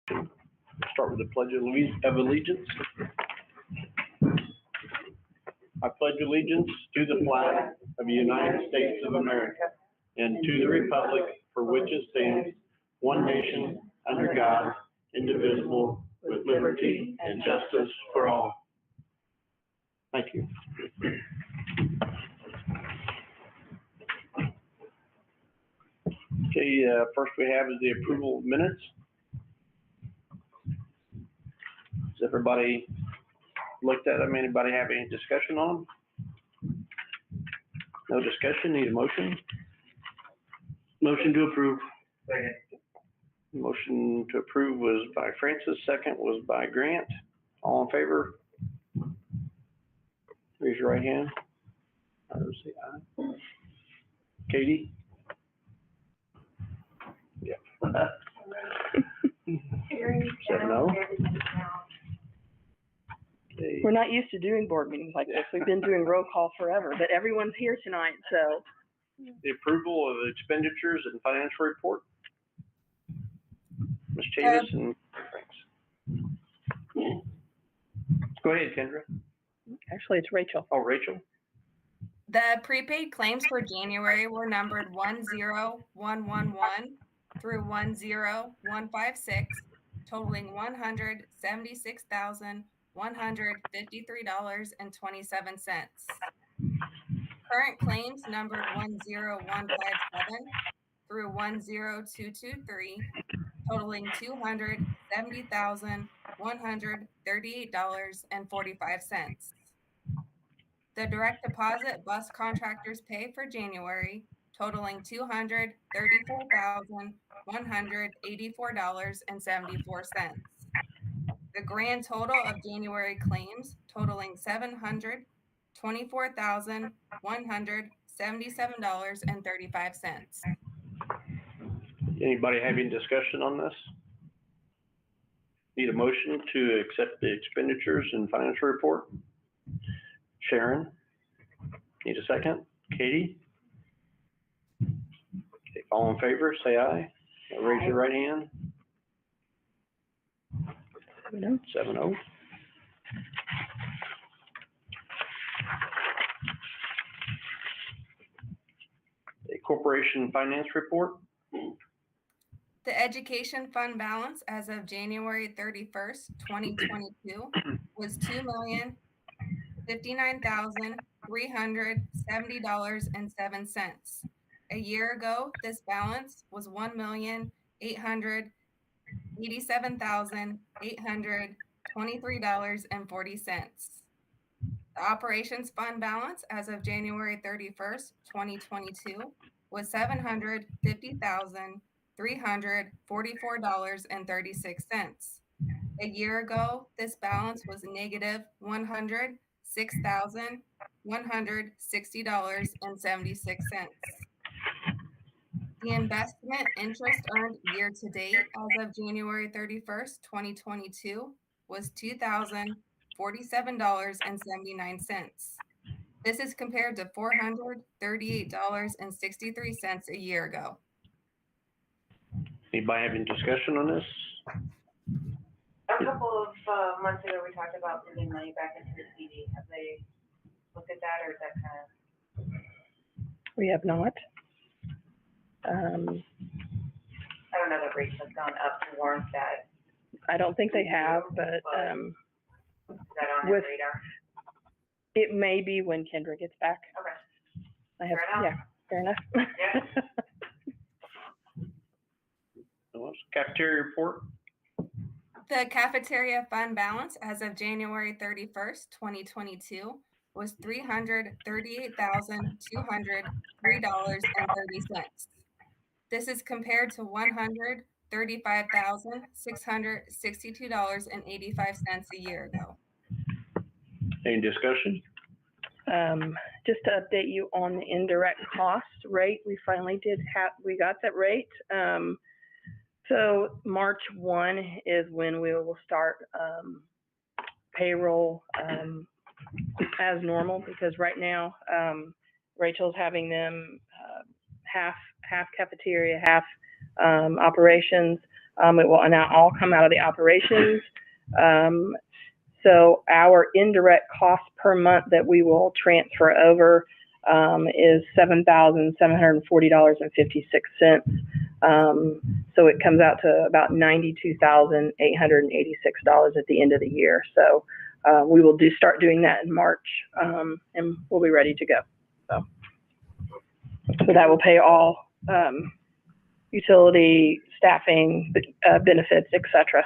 Start with the Pledge of Allegiance. I pledge allegiance to the flag of the United States of America and to the republic for which it stands, one nation, under God, indivisible, with liberty and justice for all. Thank you. Okay, first we have is the approval of minutes. Has everybody looked at them? Anybody have any discussion on them? No discussion, need a motion? Motion to approve. Second. Motion to approve was by Francis, second was by Grant. All in favor? Raise your right hand. I don't see aye. Katie? Yeah. 7-0. Okay. We're not used to doing board meetings like this. We've been doing roll call forever, but everyone's here tonight, so. The approval of the expenditures and financial report. Ms. Chavis and thanks. Go ahead, Kendra. Actually, it's Rachel. Oh, Rachel. The prepaid claims for January were numbered 10111 through 10156, totaling $176,153.27. Current claims numbered 10157 through 10223, totaling $270,138.45. The direct deposit bus contractors pay for January, totaling $234,184.74. The grand total of January claims totaling $724,177.35. Anybody having discussion on this? Need a motion to accept the expenditures and financial report? Sharon? Need a second? Katie? Okay, all in favor, say aye. Raise your right hand. 7-0. A corporation finance report. The education fund balance as of January 31st, 2022 was $2,059,370.07. A year ago, this balance was $1,887,823.40. The operations fund balance as of January 31st, 2022 was $750,344.36. A year ago, this balance was negative $106,160.76. The investment interest earned year to date as of January 31st, 2022 was $2,047.79. This is compared to $438.63 a year ago. Anybody having discussion on this? A couple of months ago, we talked about putting money back into the CD. Have they looked at that, or is that kind of? We have not. I don't know that rates have gone up to warrant that. I don't think they have, but is that on the radar? it may be when Kendra gets back. Okay. Fair enough. Yeah. Cafeteria report. The cafeteria fund balance as of January 31st, 2022 was $338,203.30. This is compared to $135,662.85 a year ago. Any discussion? Just to update you on the indirect cost rate, we finally we got that rate. So March 1 is when we will start payroll as normal, because right now Rachel's having them half cafeteria, half operations. It will now all come out of the operations. So our indirect cost per month that we will transfer over is $7,740.56. So it comes out to about $92,886 at the end of the year. So we will start doing that in March, and we'll be ready to go. So that will pay all utility, staffing, benefits, etc.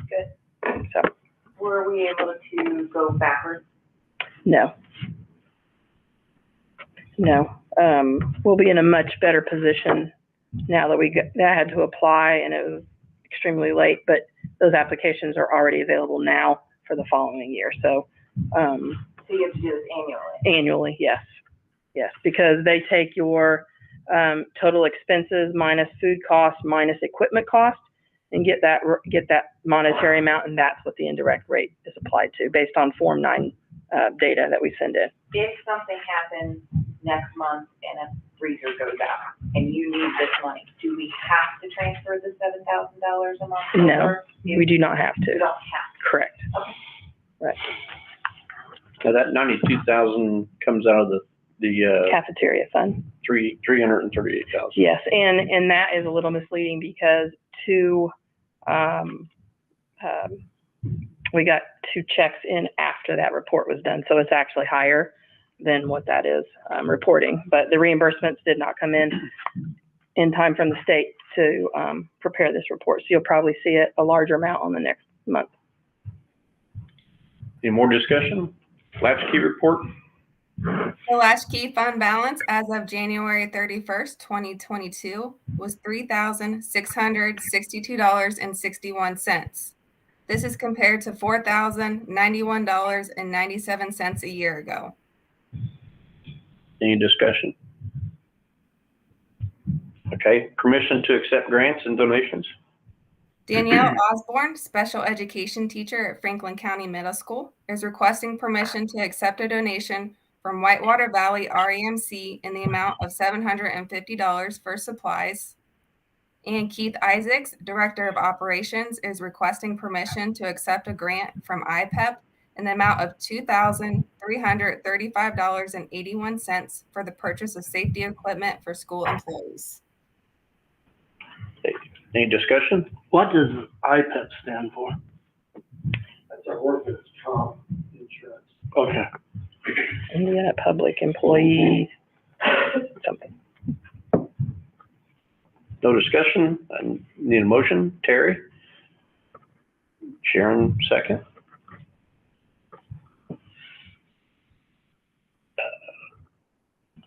Good. So Were we able to go backwards? no. We'll be in a much better position now that I had to apply, and it was extremely late, but those applications are already available now for the following year. So So you have to do this annually? annually, yes, because they take your total expenses minus food costs minus equipment costs and get that monetary amount, and that's what the indirect rate is applied to based on Form 9 data that we send in. If something happens next month and a freezer goes out and you need this money, do we have to transfer the $7,000 a month? No, over? we do not have We to. don't have Correct. Okay. Right. Now that 92,000 comes out of the Cafeteria fund. 338,000. Yes, and that is a little misleading because we got 2 checks in after that report was done, so it's actually higher than what that is reporting. But the reimbursements did not come in time from the state to prepare this report, so you'll probably see a larger amount on the next month. Any more discussion? Latchkey report? The latchkey fund balance as of January 31st, 2022 was $3,662.61. This is compared to $4,091.97 a year ago. Any discussion? Okay, permission to accept grants and donations? Danielle Osborne, special education teacher at Franklin County Middle School, is requesting permission to accept a donation from Whitewater Valley REMC in the amount of $750 for supplies. And Keith Isaacs, Director of Operations, is requesting permission to accept a grant from IPEP in the amount of $2,335.81 for the purchase of safety equipment for school employees. Any discussion? What does IPEP stand for? That's our workers' comp insurance. Okay. Indiana Public Employee something. No discussion? I need a motion. Terry? Sharon, second.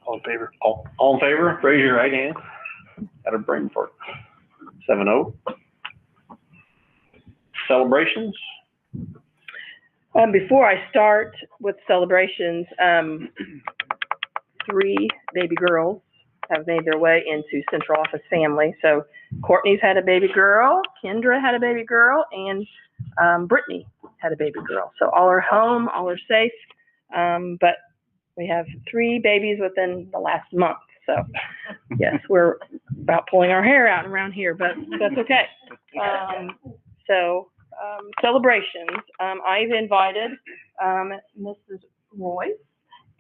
All in favor? All in favor? Raise your right hand. Got a brain fart. 7-0. Celebrations? Before I start with celebrations, 3 baby girls have made their way into central office family. So Courtney's had a baby girl, Kendra had a baby girl, and Brittany had a baby girl. So all are home, all are safe. But we have 3 babies within the last month. So yes, we're about pulling our hair out around here, but that's okay. Celebrations. I've invited Mrs. Royce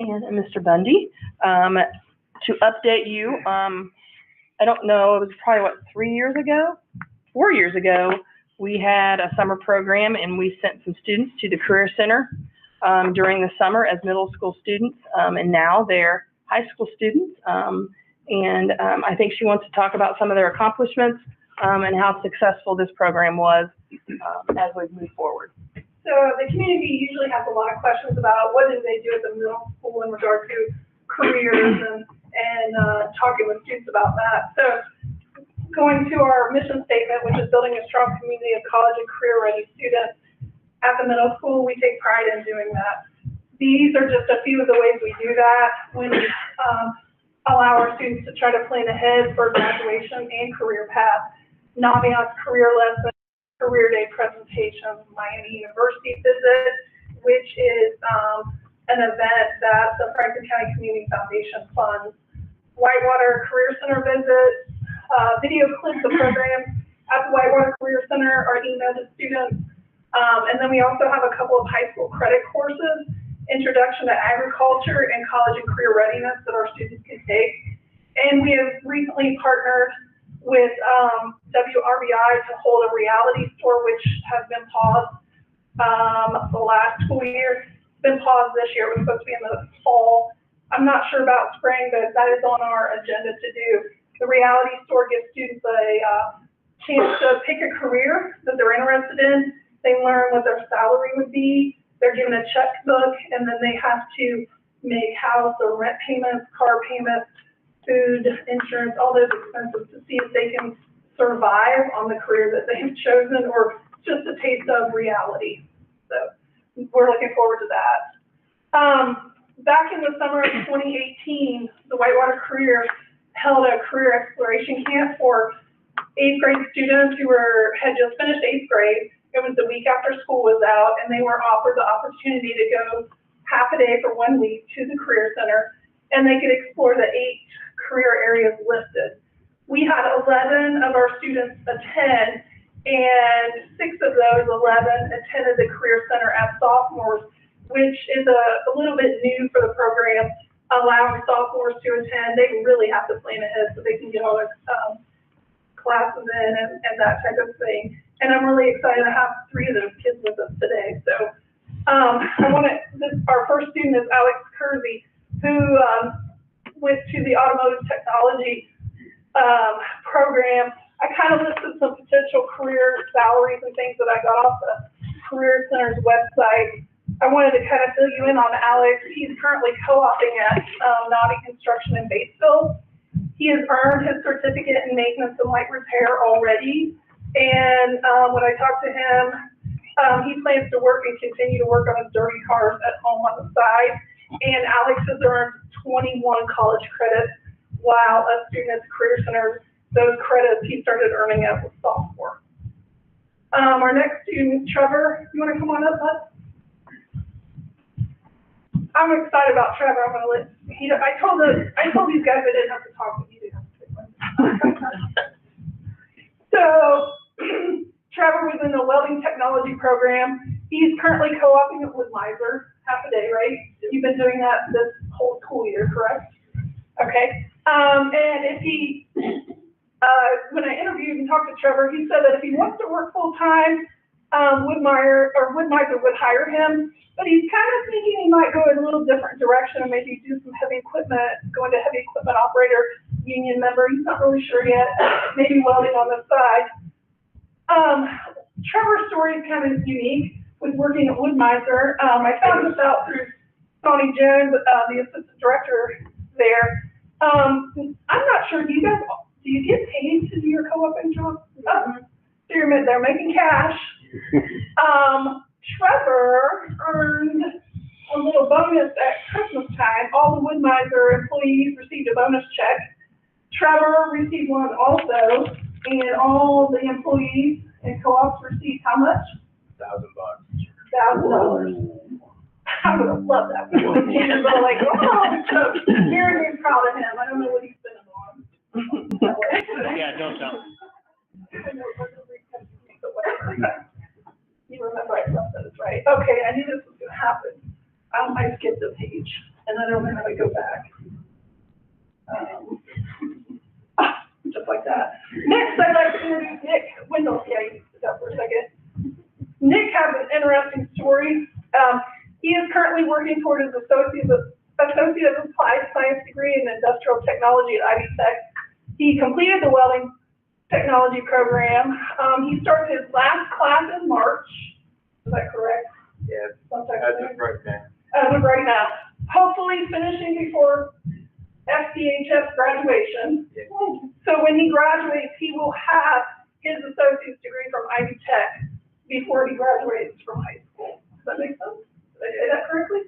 and Mr. Bundy to update you. I don't know, it was probably 4 years ago, we had a summer program and we sent some students to the Career Center during the summer as middle school students, and now they're high school students. I think she wants to talk about some of their accomplishments and how successful this program was as we move forward. So the community usually has a lot of questions about what do they do at the middle school in regard to careers and talking with students about that. So going to our mission statement, which is building a strong community of college and career ready students at the middle school, we take pride in doing that. These are just a few of the ways we do that when we allow our students to try to plan ahead for graduation and career path. Naviance career lessons, career day presentations, Miami University visit, which is an event that the Franklin County Community Foundation funds, Whitewater Career Center visits, video clips of programs at the Whitewater Career Center are emailed to students. And then we also have a couple of high school credit courses, Introduction to Agriculture and College and Career Readiness, that our students can take. And we have recently partnered with WRBI to hold a reality store, which has been paused the last school year. It's been paused this year. It was supposed to be in the fall. I'm not sure about spring, but that is on our agenda to do. The reality store gives students a chance to pick a career that they're interested in. They learn what their salary would be. They're given a checkbook, and then they have to make house or rent payments, car payments, food, insurance, all those expenses to see if they can survive on the career that they have chosen, or just a taste of reality. So we're looking forward to that. Back in the summer of 2018, the Whitewater Career held a career exploration camp for 8th grade students who had just finished 8th grade. It was the week after school was out, and they were offered the opportunity to go half a day for 1 week to the Career Center, and they could explore the 8 career areas listed. We had 11 of our students attend, and 6 of those 11 attended the Career Center as sophomores, which is a little bit new for the program, allowing sophomores to attend. They really have to plan ahead so they can get all their classes in and that type of thing. And I'm really excited to have 3 of those kids with us today. So our first student is Alex Kersey, who went to the automotive technology program. I kind of listed some potential career salaries and things that I got off the Career Center's website. I wanted to kind of fill you in on Alex. He's currently co-oping at Naughty Construction in Batesville. He has earned his certificate in maintenance and light repair already. And when I talked to him, he plans to work and continue to work on his dirty cars at home on the side. And Alex has earned 21 college credits while a student at the Career Center. Those credits he started earning as a sophomore. Our next student, Trevor, you want to come on up, bud? I'm excited about Trevor. I'm gonna let I told these guys I didn't have to talk, but you didn't have to take one. So Trevor was in the welding technology program. He's currently co-oping it with Miser, half a day, right? You've been doing that this whole school year, correct? Okay. And if he, when I interviewed and talked to Trevor, he said that if he wants to work full time, Miser would hire him. But he's kind of thinking he might go in a little different direction and maybe do some heavy equipment, go into heavy equipment operator, union member. He's not really sure yet. Maybe welding on the side. Trevor's story is kind of unique with working at Wood-Mizer. I found this out through Tony Jones, the assistant director there. I'm not sure, do you get paid to do your co-oping job? So they're making cash. Trevor earned a little bonus at Christmas time. All the Wood-Mizer employees received a bonus check. Trevor received one also, and all the employees and co-ops received how much? $1,000. $1,000. I would have loved that. But like, oh, so very proud of him. I don't know what he's spent it on. Yeah, don't tell. You remember I left that, right? Okay, I knew this was gonna happen. I skipped a page, and I don't know how to go back. Just like that. Next, I'd like to introduce Nick Wendell. Yeah, you can sit down for a second. Nick has an interesting story. He is currently working toward his Associate of Applied Science degree in Industrial Technology at Ivy Tech. He completed the welding technology program. He started his last class in March. Is that correct? Yes. Sometime As soon? of right now. As of right now. Hopefully finishing before FCCSC graduation. Yes. So when he graduates, he will have his associate's degree from Ivy Tech before he graduates from high school. Does that make sense? Did I say that correctly?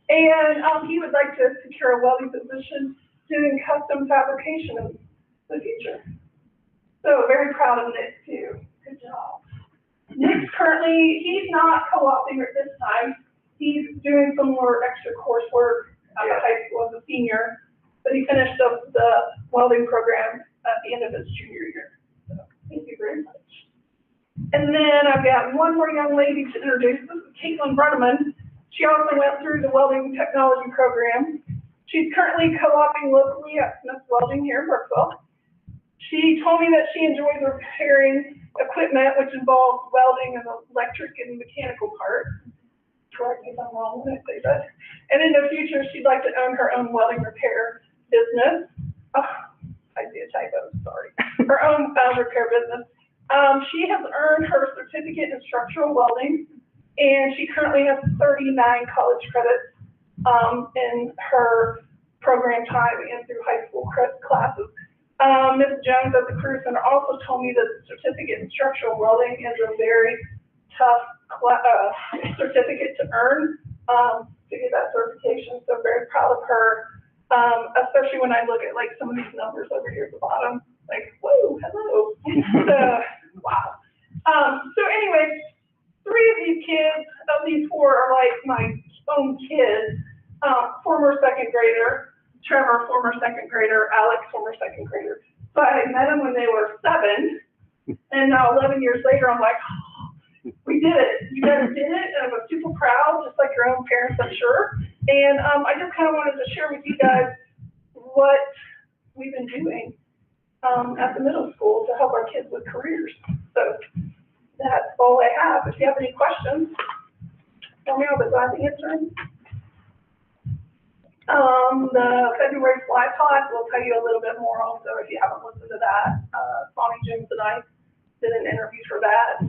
And he would like to secure a welding position doing custom fabrication in the future. So very proud of Nick too. Good job. Nick's currently, he's not co-oping at this time. He's doing some more extra coursework at the high school as a senior, but he finished up the welding program at the end of his junior year. So thank you very much. And then I've got one more young lady to introduce. This is Caitlin Brunneman. She also went through the welding technology program. She's currently co-oping locally at Smith Welding here in Brookville. She told me that she enjoys repairing equipment, which involves welding and electric and mechanical parts. Correct me if I'm wrong when I say that. And in the future, she'd like to own her own welding repair business. Oh, I see a typo, sorry. Her own repair business. She has earned her certificate in structural welding, and she currently has 39 college credits in her program time and through high school classes. Ms. Jones at the Career Center also told me that the certificate in structural welding is a very tough certificate to earn to get that certification. So I'm very proud of her, especially when I look at like some of these numbers over here at the bottom. Like, whoa, hello. Wow. So anyway, 3 of these kids, of these 4 are like my own kids. Former 2nd grader, Trevor, former 2nd grader, Alex, former 2nd grader. So I met them when they were 7, and now 11 years later, I'm like, oh, we did it. You guys did it, and I'm super proud, just like your own parents, I'm sure. And I just kind of wanted to share with you guys what we've been doing at the middle school to help our kids with careers. So that's all I have. If you have any questions for me, I'll be glad to answer them. The February fly pod, we'll tell you a little bit more also if you haven't listened to that. Bonnie James and I did an interview for that.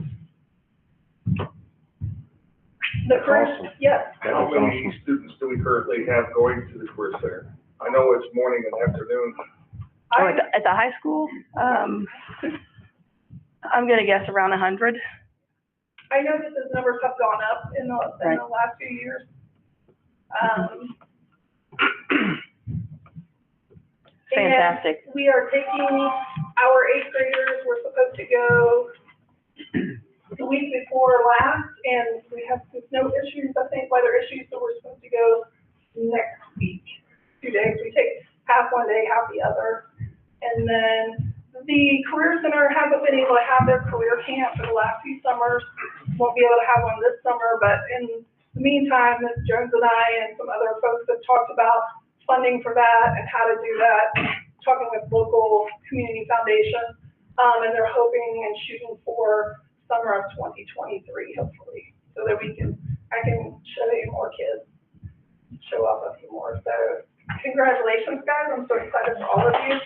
The career, Awesome. yes. How many students do we currently have going to the Career Center? I know it's morning and afternoon. At the high school, I'm gonna guess around 100. I know that the numbers have gone up in the last few years. Fantastic. And we are taking our 8th graders, we're supposed to go the week before last, and we have some snow issues, I think, weather issues, so we're supposed to go next week, 2 days. We take half one day, half the other. And then the Career Center hasn't been able to have their career camp for the last few summers. Won't be able to have one this summer, but in the meantime, Ms. Jones and I and some other folks have talked about funding for that and how to do that, talking with local community foundations, and they're hoping and shooting for summer of 2023, hopefully, so that I can show you more kids, show off a few more. So congratulations, guys. I'm so excited for all of you.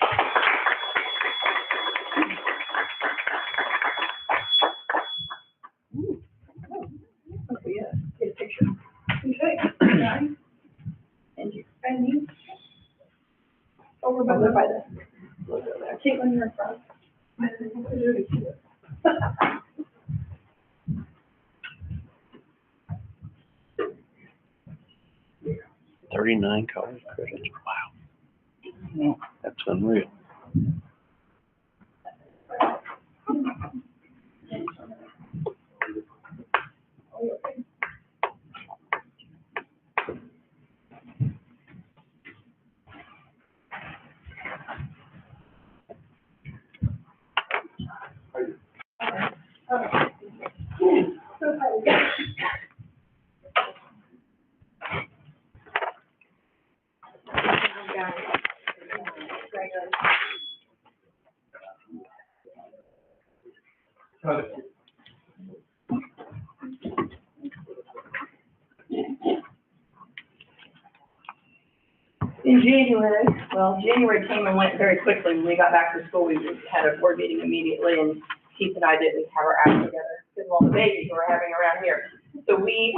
Get a picture. Okay. Thank you. And you? Over by the logo there. Caitlin, you're in front. 39 college credits. Wow. That's unreal. In January came and went very quickly. When we got back to school, we had a board meeting immediately, and Keith and I didn't have our act together because of all the babies we were having around here. So we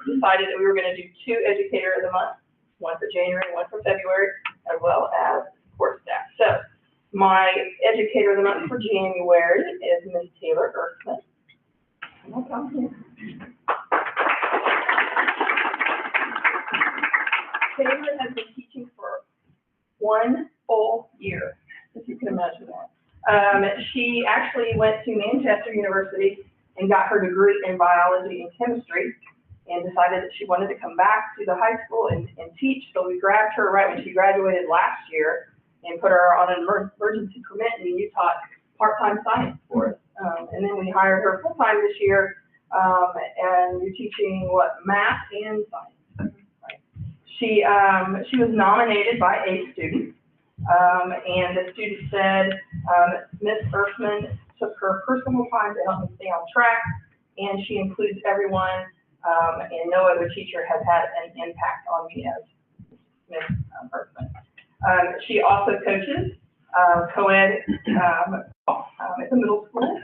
decided that we were going to do 2 Educator of the Month, one for January and one for February, as well as support staff. So my Educator of the Month for January is Ms. Taylor Earthman. Taylor has been teaching for 1 full year, if you can imagine that. She actually went to Manchester University and got her degree in biology and chemistry and decided that she wanted to come back to the high school and teach. So we grabbed her right when she graduated last year and put her on an emergency permit, and you taught part-time science for us. And then we we hired her full-time this year, and you're teaching what, math and science. Right. She was nominated by a student, and the student said, Miss Earthman took her personal time to help me stay on track, and she includes everyone, and no other teacher has had an impact on me as Miss Earthman. She also coaches co-ed at the middle school,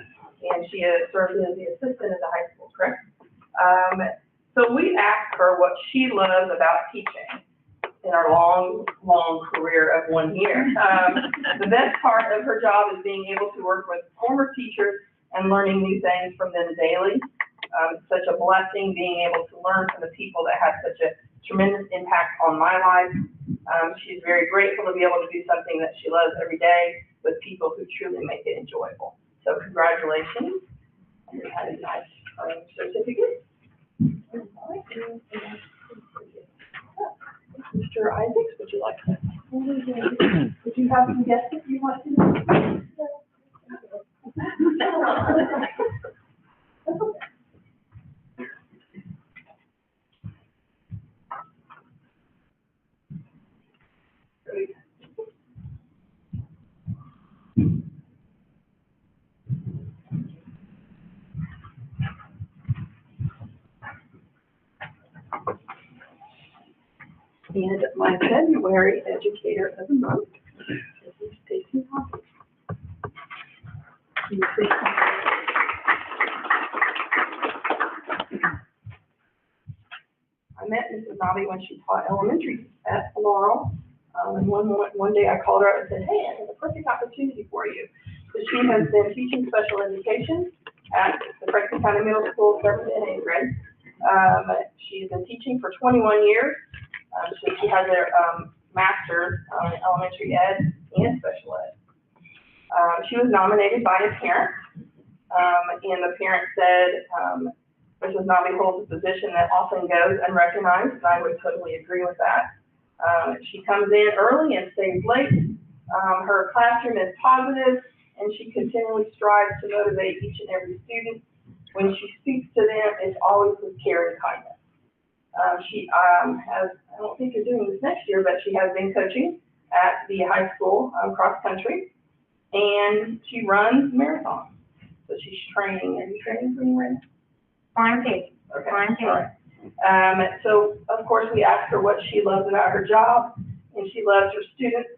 and she has served as the assistant at the high school, correct? So we asked her what she loves about teaching in our long career of 1 year. The best part of her job is being able to work with former teachers and learning new things from them daily. It's such a blessing being able to learn from the people that have such a tremendous impact on my life. She's very grateful to be able to do something that she loves every day with people who truly make it enjoyable. So congratulations. And you had a nice certificate. Mr. Isaacs, would you like to? Would you have some guests if you want to? That's okay. Great. And my February Educator of the Month is Stacy Hawkins. I met Mrs. Nobby when she taught elementary at Laurel. And one day I called her up and said, hey, I have a perfect opportunity for you. So she has been teaching special education at the Franklin County Middle School, 7th and 8th grade. She's been teaching for 21 years. So she has her master's in elementary ed and special ed. She was nominated by a parent, and the parent said, Mrs. Nobby holds a position that often goes unrecognized, and I would totally agree with that. She comes in early and stays late. Her classroom is positive, and she continually strives to motivate each and every student. When she speaks to them, it's always with care and kindness. She has, I don't think you're doing this next year, but she has been coaching at the high school cross country, and she runs marathons. So she's training. Are you training for me right now? Fine, Kate. Okay. Fine, Kate. All right. So of course we asked her what she loves about her job, and she loves her students,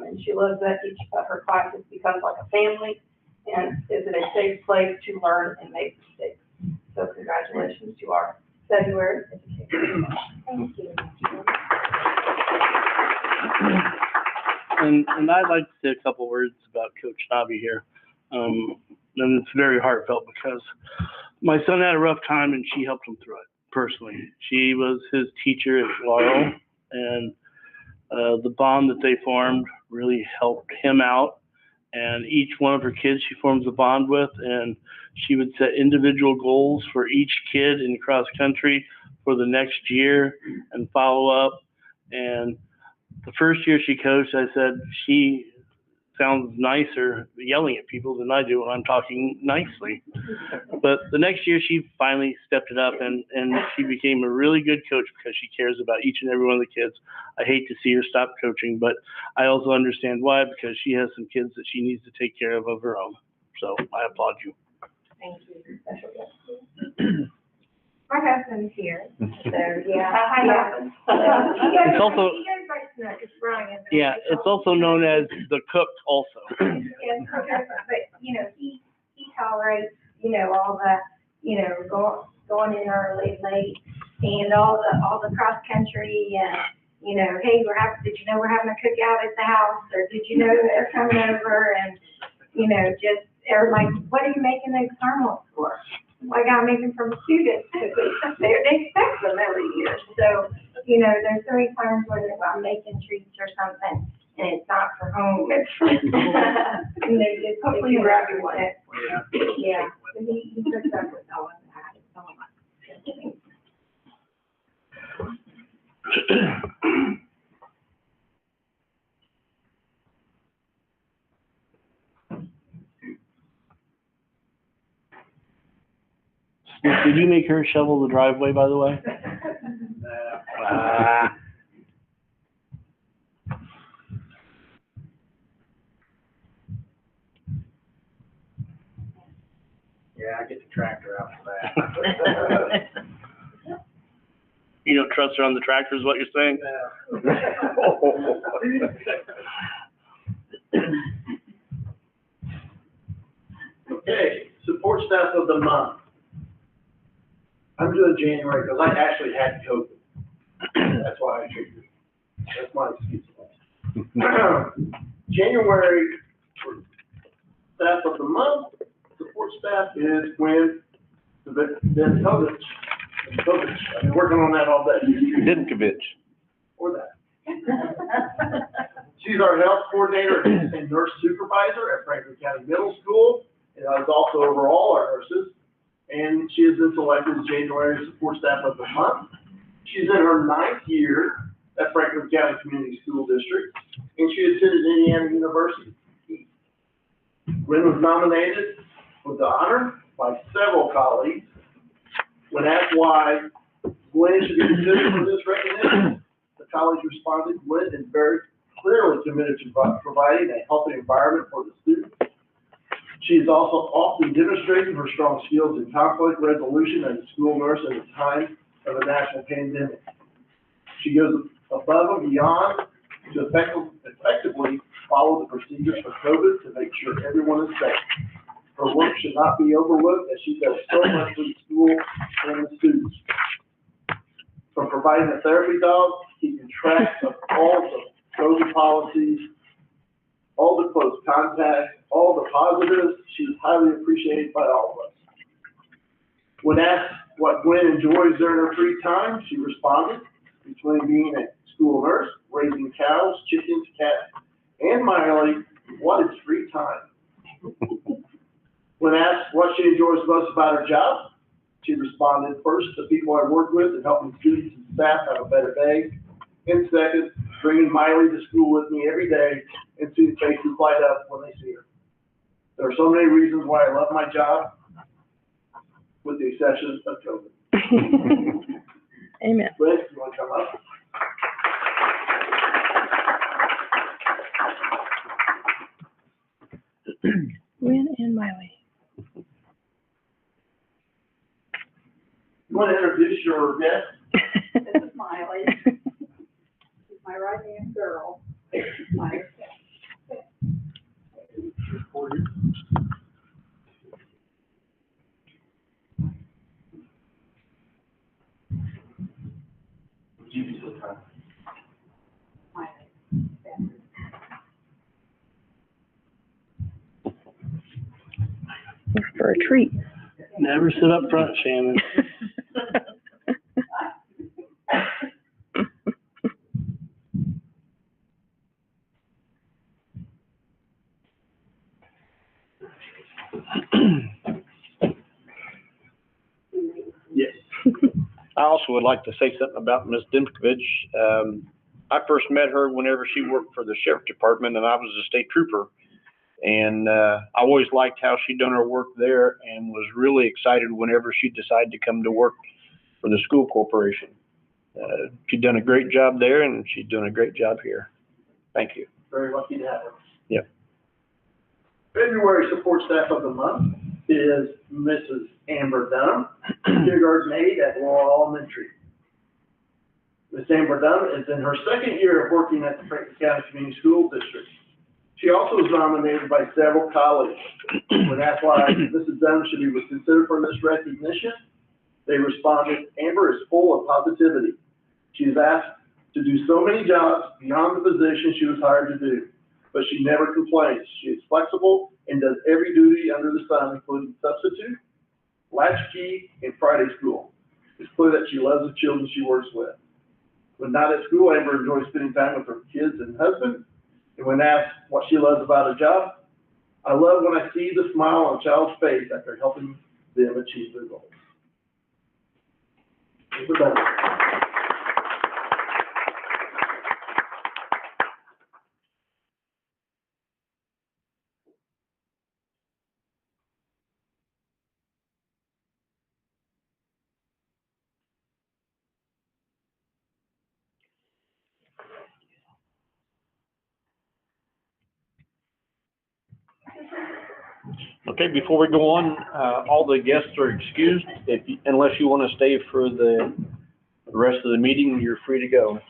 and she loves that each of her classes becomes like a family, and is it a safe place to learn and make mistakes. So congratulations to our February educator. Thank you. And I'd like to say a couple words about Coach Nobby here. And it's very heartfelt because my son had a rough time and she helped him through it personally. She was his teacher at Laurel, and the bond that they formed really helped him out. And each one of her kids she forms a bond with, and she would set individual goals for each kid in cross country for the next year and follow up. And the first year she coached, I said, she sounds nicer yelling at people than I do when I'm talking nicely. But the next year she finally stepped it up, and she became a really good coach because she cares about each and every one of the kids. I hate to see her stop coaching, but I also understand why, because she has some kids that she needs to take care of her own. So I applaud you. Thank you. My husband's here, so yeah. Hi, husband. It's also, He goes by Snook, it's Brian. yeah, it's also known as the cook also. Yes, but, you know, he tolerates, you know, all the, you know, going in early, late, and all the cross country, and, you know, hey, did you know we're having a cookout at the house, or did you know they're coming over, and, you know, just, everybody's like, what are you making those caramels for? Well, I gotta make them from students, because they expect them every year, so, you know, there's so many times when I'm making treats or something, and it's not for home, it's for, and they just. Hopefully you grab your one. Yeah, so he puts up with all of that, it's all right. Did you make her shovel the driveway, by the way? Ah. Yeah, I get the tractor out for that. You don't trust her on the tractor is what you're saying? Okay, support staff of the month. I'm doing January because I actually had COVID. That's why I treated it. That's my excuse. January for staff of the month, support staff is Gwen Dentovich. I've been working on that all day. Dimkovich. Or that. She's our health coordinator and nurse supervisor at Franklin County Middle School, and is also over all our nurses. And she has been selected as January support staff of the month. She's in her 9th year at Franklin County Community School District, and she attended Indiana University. Gwen was nominated with the honor by several colleagues. When asked why Gwen should be considered for this recognition, the college responded, Gwen is very clearly committed to providing a healthy environment for the students. She is also often demonstrating her strong skills in conflict resolution as a school nurse at a time of a national pandemic. She goes above and beyond to effectively follow the procedures for COVID to make sure everyone is safe. Her work should not be overlooked as she does so much for the school and the students. From providing a therapy dog, keeping track of all the COVID policies, all the close contacts, all the positives, she is highly appreciated by all of us. When asked what Gwen enjoys during her free time, she responded, between being a school nurse, raising cows, chickens, cats, and Miley, what is free time? When asked what she enjoys most about her job, she responded, first, the people I work with and helping students and staff have a better day. And second, bringing Miley to school with me every day and seeing faces light up when they see her. There are so many reasons why I love my job, with the exception of COVID. Amen. Gwen, you want to come up? Gwen and Miley. You want to introduce your guest? This is Miley. She's my right-hand girl. My For a treat. Never sit up front, Shannon. Yes. I also would like to say something about Ms. Dimkovich. I first met her whenever she worked for the sheriff department and I was a state trooper. And I always liked how she done her work there and was really excited whenever she decided to come to work for the school corporation. She'd done a great job there and she's doing a great job here. Thank you. Very lucky to have her. Yep. February support staff of the month is Mrs. Amber Dunham, kindergarten aide at Laurel Elementary. Ms. Amber Dunham is in her 2nd year of working at the Franklin County Community School District. She also was nominated by several colleagues. When asked why Mrs. Dunham should be considered for this recognition, they responded, Amber is full of positivity. She is asked to do so many jobs beyond the position she was hired to do, but she never complains. She is flexible and does every duty under the sun, including substitute, latchkey, and Friday school. It's clear that she loves the children she works with. When not at school, Amber enjoys spending time with her kids and husband. And when asked what she loves about her job, I love when I see the smile on a child's face after helping them achieve their goals. Amber Dunham. Okay, before we go on, all the guests are excused. Unless you want to stay for the rest of the meeting, you're free to go.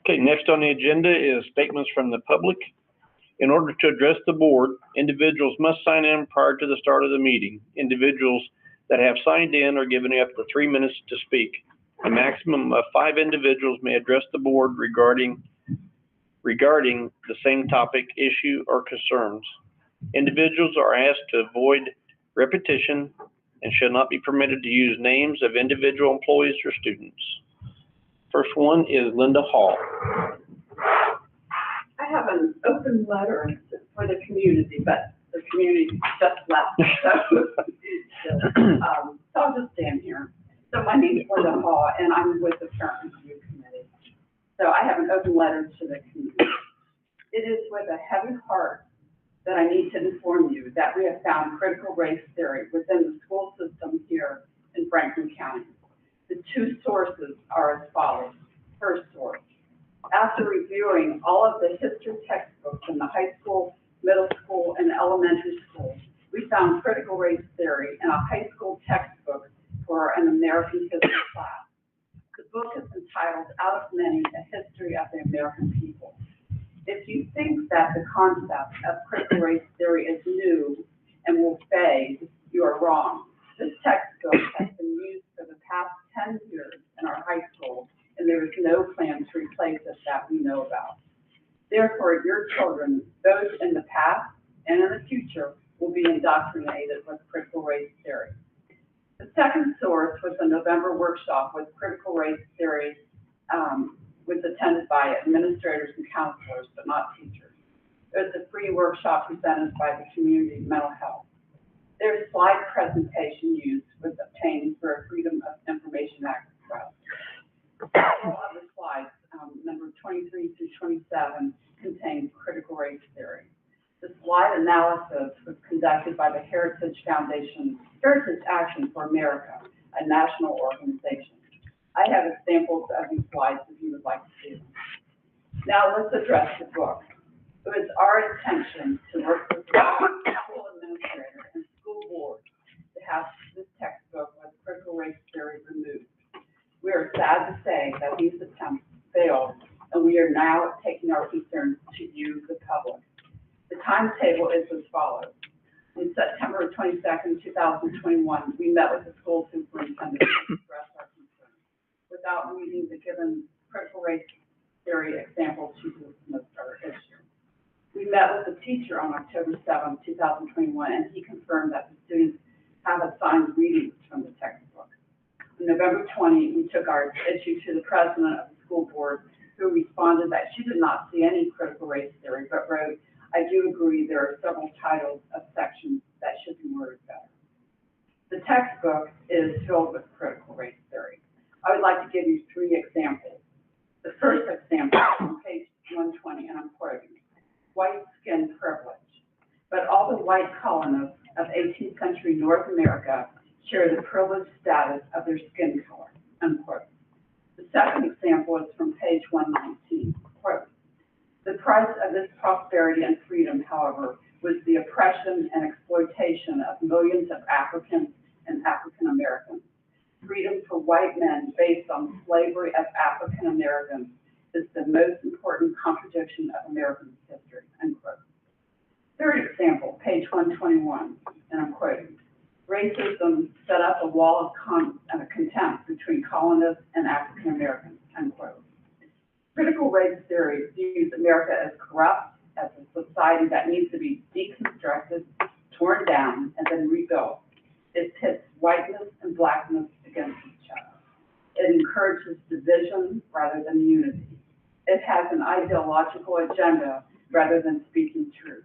Okay, next on the agenda is statements from the public. In order to address the board, individuals must sign in prior to the start of the meeting. Individuals that have signed in are given up to 3 minutes to speak. A maximum of 5 individuals may address the board regarding the same topic, issue, or concerns. Individuals are asked to avoid repetition and should not be permitted to use names of individual employees or students. First one is Linda Hall. I have an open letter for the community, but the community just left, so I'll just stand here. So my name is Linda Hall, and I'm with the Parent Review Committee. So I have an open letter to the community. It is with a heavy heart that I need to inform you that we have found critical race theory within the school system here in Franklin County. The 2 sources are as follows. First source, after reviewing all of the history textbooks in the high school, middle school, and elementary school, we found critical race theory in a high school textbook for an American history class. The book is entitled Out of Many, A History of the American People. If you think that the concept of critical race theory is new and will fade, you are wrong. This textbook has been used for the past 10 years in our high school, and there is no plan to replace it that we know about. Therefore, your children, both in the past and in the future, will be indoctrinated with critical race theory. The second source was a November workshop with critical race theory, was attended by administrators and counselors, but not teachers. It was a free workshop presented by the Community Mental Health. Their slide presentation used was obtained through a Freedom of Information Act request. All other slides, number 23 through 27, contain critical race theory. The slide analysis was conducted by the Heritage Foundation, Heritage Action for America, a national organization. I have examples of these slides if you would like to see them. Now let's address the book. It was our intention to work with the school administrator and school board to have this textbook with critical race theory removed. We are sad to say that these attempts failed, and we are now taking our concerns to you, the public. The timetable is as follows. On September 22nd, 2021, we met with the school superintendent to address our concerns. Without reading the given critical race theory example, she dismissed our issue. We met with the teacher on October 7th, 2021, and he confirmed that the students have assigned readings from the textbook. On November 20, we took our issue to the president of the school board, who responded that she did not see any critical race theory, but wrote, I do agree there are several titles of sections that should be worded better. The textbook is filled with critical race theory. I would like to give you 3 examples. The first example is on page 120, and I'm quoting, white skin privilege. But all the white colonists of 18th century North America share the privileged status of their skin color, unquote. The second example is from page 119, quote, the price of this prosperity and freedom, however, was the oppression and exploitation of millions of Africans and African Americans. Freedom for white men based on slavery of African Americans is the most important contradiction of American history, unquote. Third example, page 121, and I'm quoting, racism set up a wall of contempt between colonists and African Americans, unquote. Critical race theory views America as corrupt, as a society that needs to be deconstructed, torn down, and then rebuilt. It pits whiteness and blackness against each other. It encourages division rather than unity. It has an ideological agenda rather than speaking truth.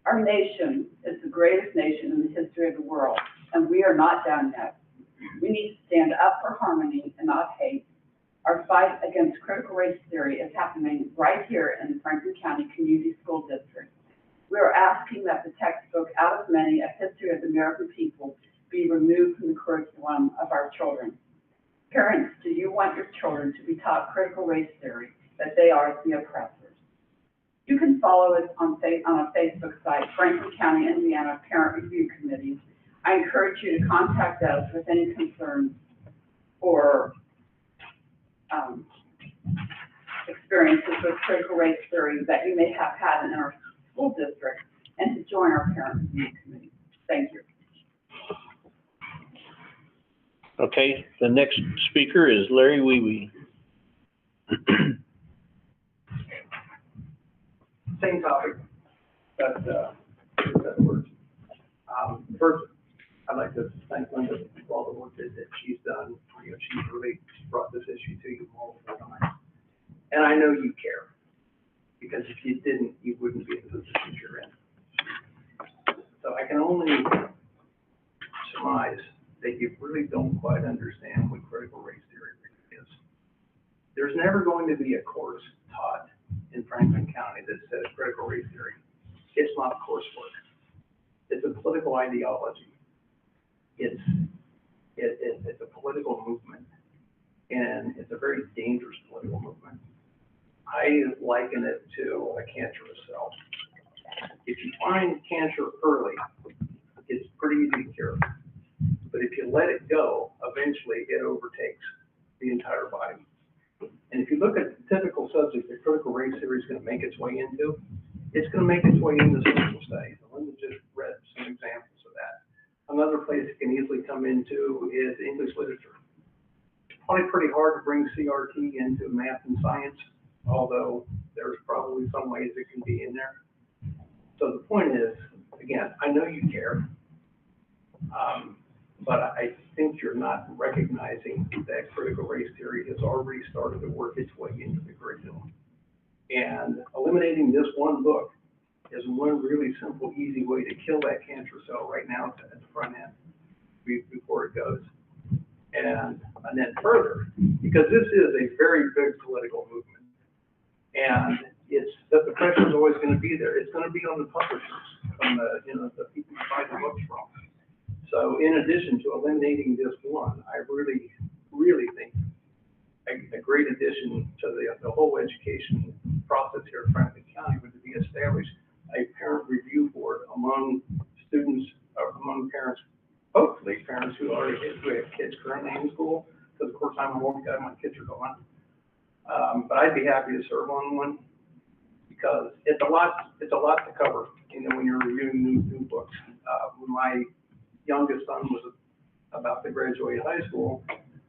Our nation is the greatest nation in the history of the world, and we are not done yet. We need to stand up for harmony and not hate. Our fight against critical race theory is happening right here in the Franklin County Community School District. We are asking that the textbook Out of Many, A History of the American People be removed from the curriculum of our children. Parents, do you want your children to be taught critical race theory, that they are the oppressors? You can follow us on our Facebook site, Franklin County, Indiana Parent Review Committee. I encourage you to contact us with any concerns or experiences with critical race theory that you may have had in our school district, and to join our Parent Review Committee. Thank you. Okay, the next speaker is Larry Wee. Same topic, but, that works. First, I'd like to thank Linda for all the work that she's done. You know, she's really brought this issue to you multiple times. And I know you care, because if you didn't, you wouldn't be in the position you're in. So I can only surmise that you really don't quite understand what critical race theory really is. There's never going to be a course taught in Franklin County that says critical race theory. It's not coursework. It's a political ideology. It's a political movement, and it's a very dangerous political movement. I liken it to a cancerous cell. If you find cancer early, it's pretty easy to cure. But if you let it go, eventually it overtakes the entire body. And if you look at the typical subject that critical race theory is going to make its way into, it's going to make its way into social studies. And Linda just read some examples of that. Another place it can easily come into is English literature. It's probably pretty hard to bring CRT into math and science, although there's probably some ways it can be in there. So the point is, again, I know you care, but I think you're not recognizing that critical race theory has already started to work its way into the curriculum. And eliminating this one book is one really simple, easy way to kill that cancer cell right now at the front end before it goes. And then further, because this is a very big political movement, and the pressure is always going to be there. It's going to be on the publishers, from the people you buy the books from. So in addition to eliminating this one, I really, really think a great addition to the whole education process here in Franklin County would be establish a parent review board among students, among parents, hopefully parents who have kids currently in school, because of course I'm an old guy, my kids are gone. But I'd be happy to serve on one, because it's a lot to cover, when you're reviewing new books. When my youngest son was about to graduate high school,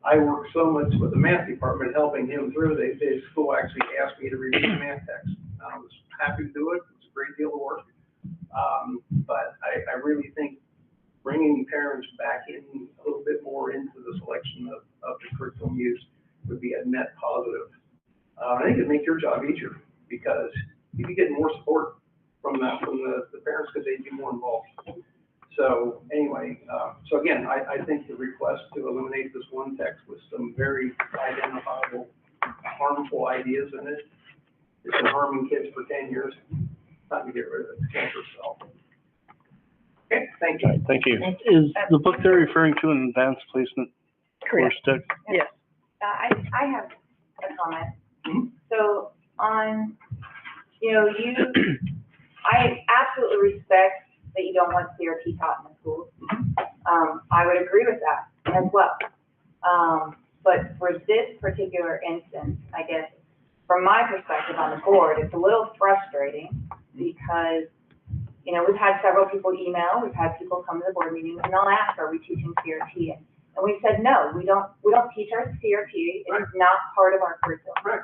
I worked so much with the math department helping him through. The school actually asked me to review the math text. I was happy to do it. It was a great deal of work. But I really think bringing parents back in a little bit more into the selection of the curriculum use would be a net positive. I think it'd make your job easier, because you'd be getting more support from the parents, because they'd be more involved. So anyway, so again, I think the request to eliminate this one text with some very identifiable harmful ideas in it, it's been harming kids for 10 years. Time to get rid of it. It's cancer cell. Okay, thank you. Right, thank you. Is the book they're referring to an advanced placement course Correct. text? Yes. I have a comment. Mhm. So on, I absolutely respect that you don't want CRT taught in the schools. I would agree with that as well. But for this particular instance, I guess, from my perspective on the board, it's a little frustrating because, we've had several people email, we've had people come to the board meeting, and they'll ask, are we teaching CRT? And we said, no, we don't teach our CRT. It's not part of our curriculum. Right.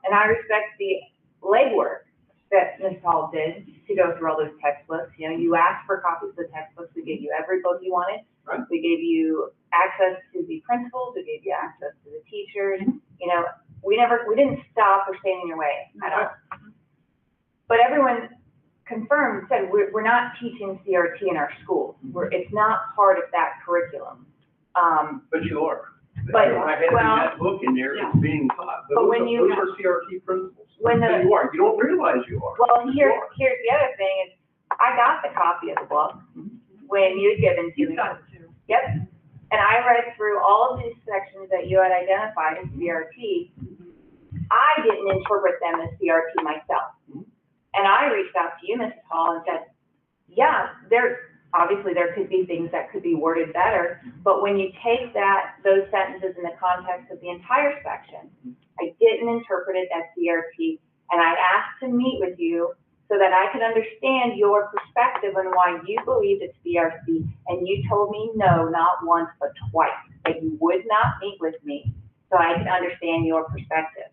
And I respect the legwork that Ms. Hall did to go through all those textbooks. You asked for copies of the textbooks. We gave you every book you wanted. Right. We gave you access to the principals. We gave you access to the teachers. We didn't stop or stand in your way at all. But everyone confirmed, said, we're not teaching CRT in our schools. It's not part of that curriculum. But you are. But, I had well, that book in there, it's being taught. but when you- Those are CRT principles. When the- So you are, you don't realize you are. Well, and You here's are. the other thing is, I got the copy of the book when you'd given to me. You got it too. Yep. And I read through all of these sections that you had identified as CRT. I didn't interpret them as CRT myself. And I reached out to you, Mrs. Hall, and said, yeah, obviously there could be things that could be worded better, but when you take those sentences in the context of the entire section, I didn't interpret it as CRT, and I asked to meet with you so that I could understand your perspective on why you believed it's CRT, and you told me no, not once, but twice, that you would not meet with me so I could understand your perspective.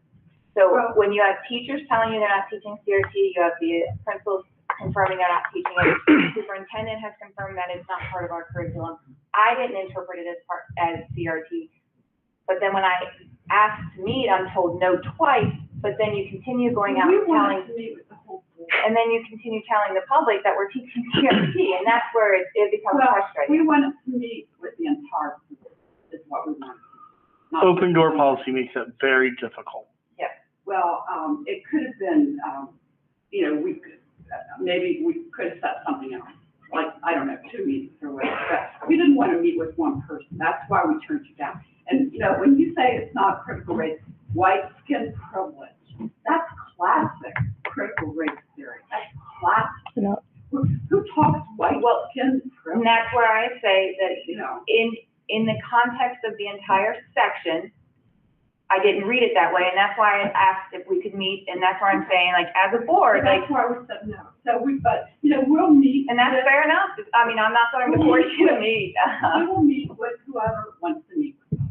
So when you have teachers telling you they're not teaching CRT, you have the principals confirming they're not teaching it, the superintendent has confirmed that it's not part of our curriculum. I didn't interpret it as CRT, but then when I asked to meet, I'm told no twice, but then you continue going out and telling, to meet with the whole board. and then you continue telling the public that we're teaching CRT, and that's where it becomes Well, frustrating. we wanted to meet with the entire board, is what we wanted. Not Open just door one. policy makes that very difficult. Well, it could have been, you know, maybe we could have set something else, like, I don't know, 2 meetings or whatever, but we didn't want to meet with one person. That's why we turned you down. And, you know, when you say it's not critical race, white skin privilege, that's classic critical race theory. That's classic. No. Who talks white skin And privilege? that's where I say that, You know, in the context of the entire section, I didn't read it that way, and that's why I asked if we could meet, and that's why I'm saying, like, as a board, like, that's why we said no. So but, you know, we'll meet. and that's fair enough. I mean, I'm not saying the board should meet. We will meet with whoever wants to meet with us.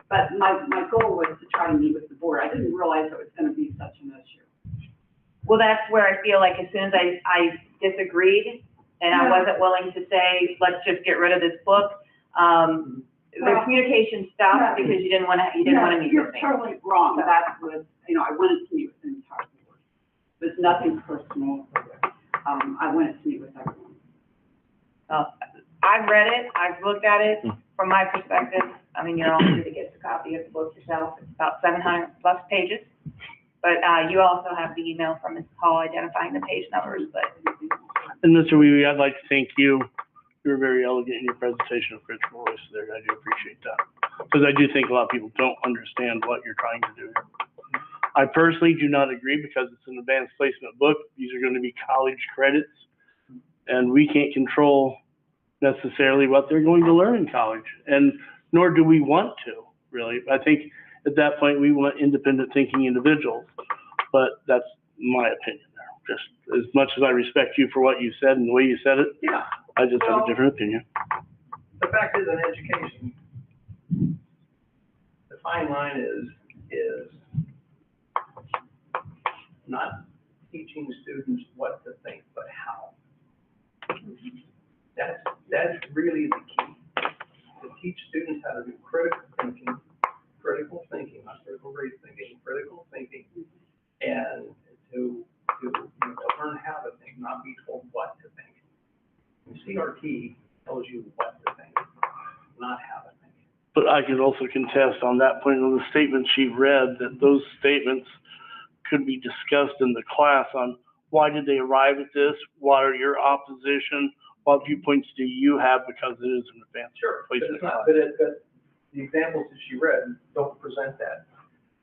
But my goal was to try to meet with the board. I didn't realize it was gonna be such an issue. Well, that's where I feel like as soon as I disagreed, and I Yeah. wasn't willing to say, let's just get rid of this book, the Well, communication stopped yeah. because you didn't wanna meet with me. You're totally wrong. That was, you know, I wanted to meet with the entire board. There's nothing personal. I wanted to meet with everyone. I've read it, I've looked at it, from my perspective, I mean, you're all free to get a copy of the book yourself, it's about 700 plus pages. But, you also have the email from Ms. Hall identifying the page numbers, but, And Mr. Weeby, I'd like to thank you. You were very elegant in your presentation of critical race there. I do appreciate that. Because I do think a lot of people don't understand what you're trying to do here. I personally do not agree because it's an advanced placement book. These are going to be college credits. And we can't control necessarily what they're going to learn in college. And nor do we want to, really. I think at that point, we want independent thinking individuals. But that's my opinion there. Just as much as I respect you for what you said and the way you said it, Yeah, I just have a different opinion. the fact is in education, the fine line is not teaching students what to think, but how. That's really the key. To teach students how to do critical thinking, not critical race thinking, critical thinking, and to learn how to think, not be told what to think. And CRT tells you what to think, not how to think. But I can also contest on that point of the statement she read, that those statements could be discussed in the class on why did they arrive at this? What are your opposition? What viewpoints do you have, because it is an advanced Sure, but placement it's not, class? but the examples that she read don't present that.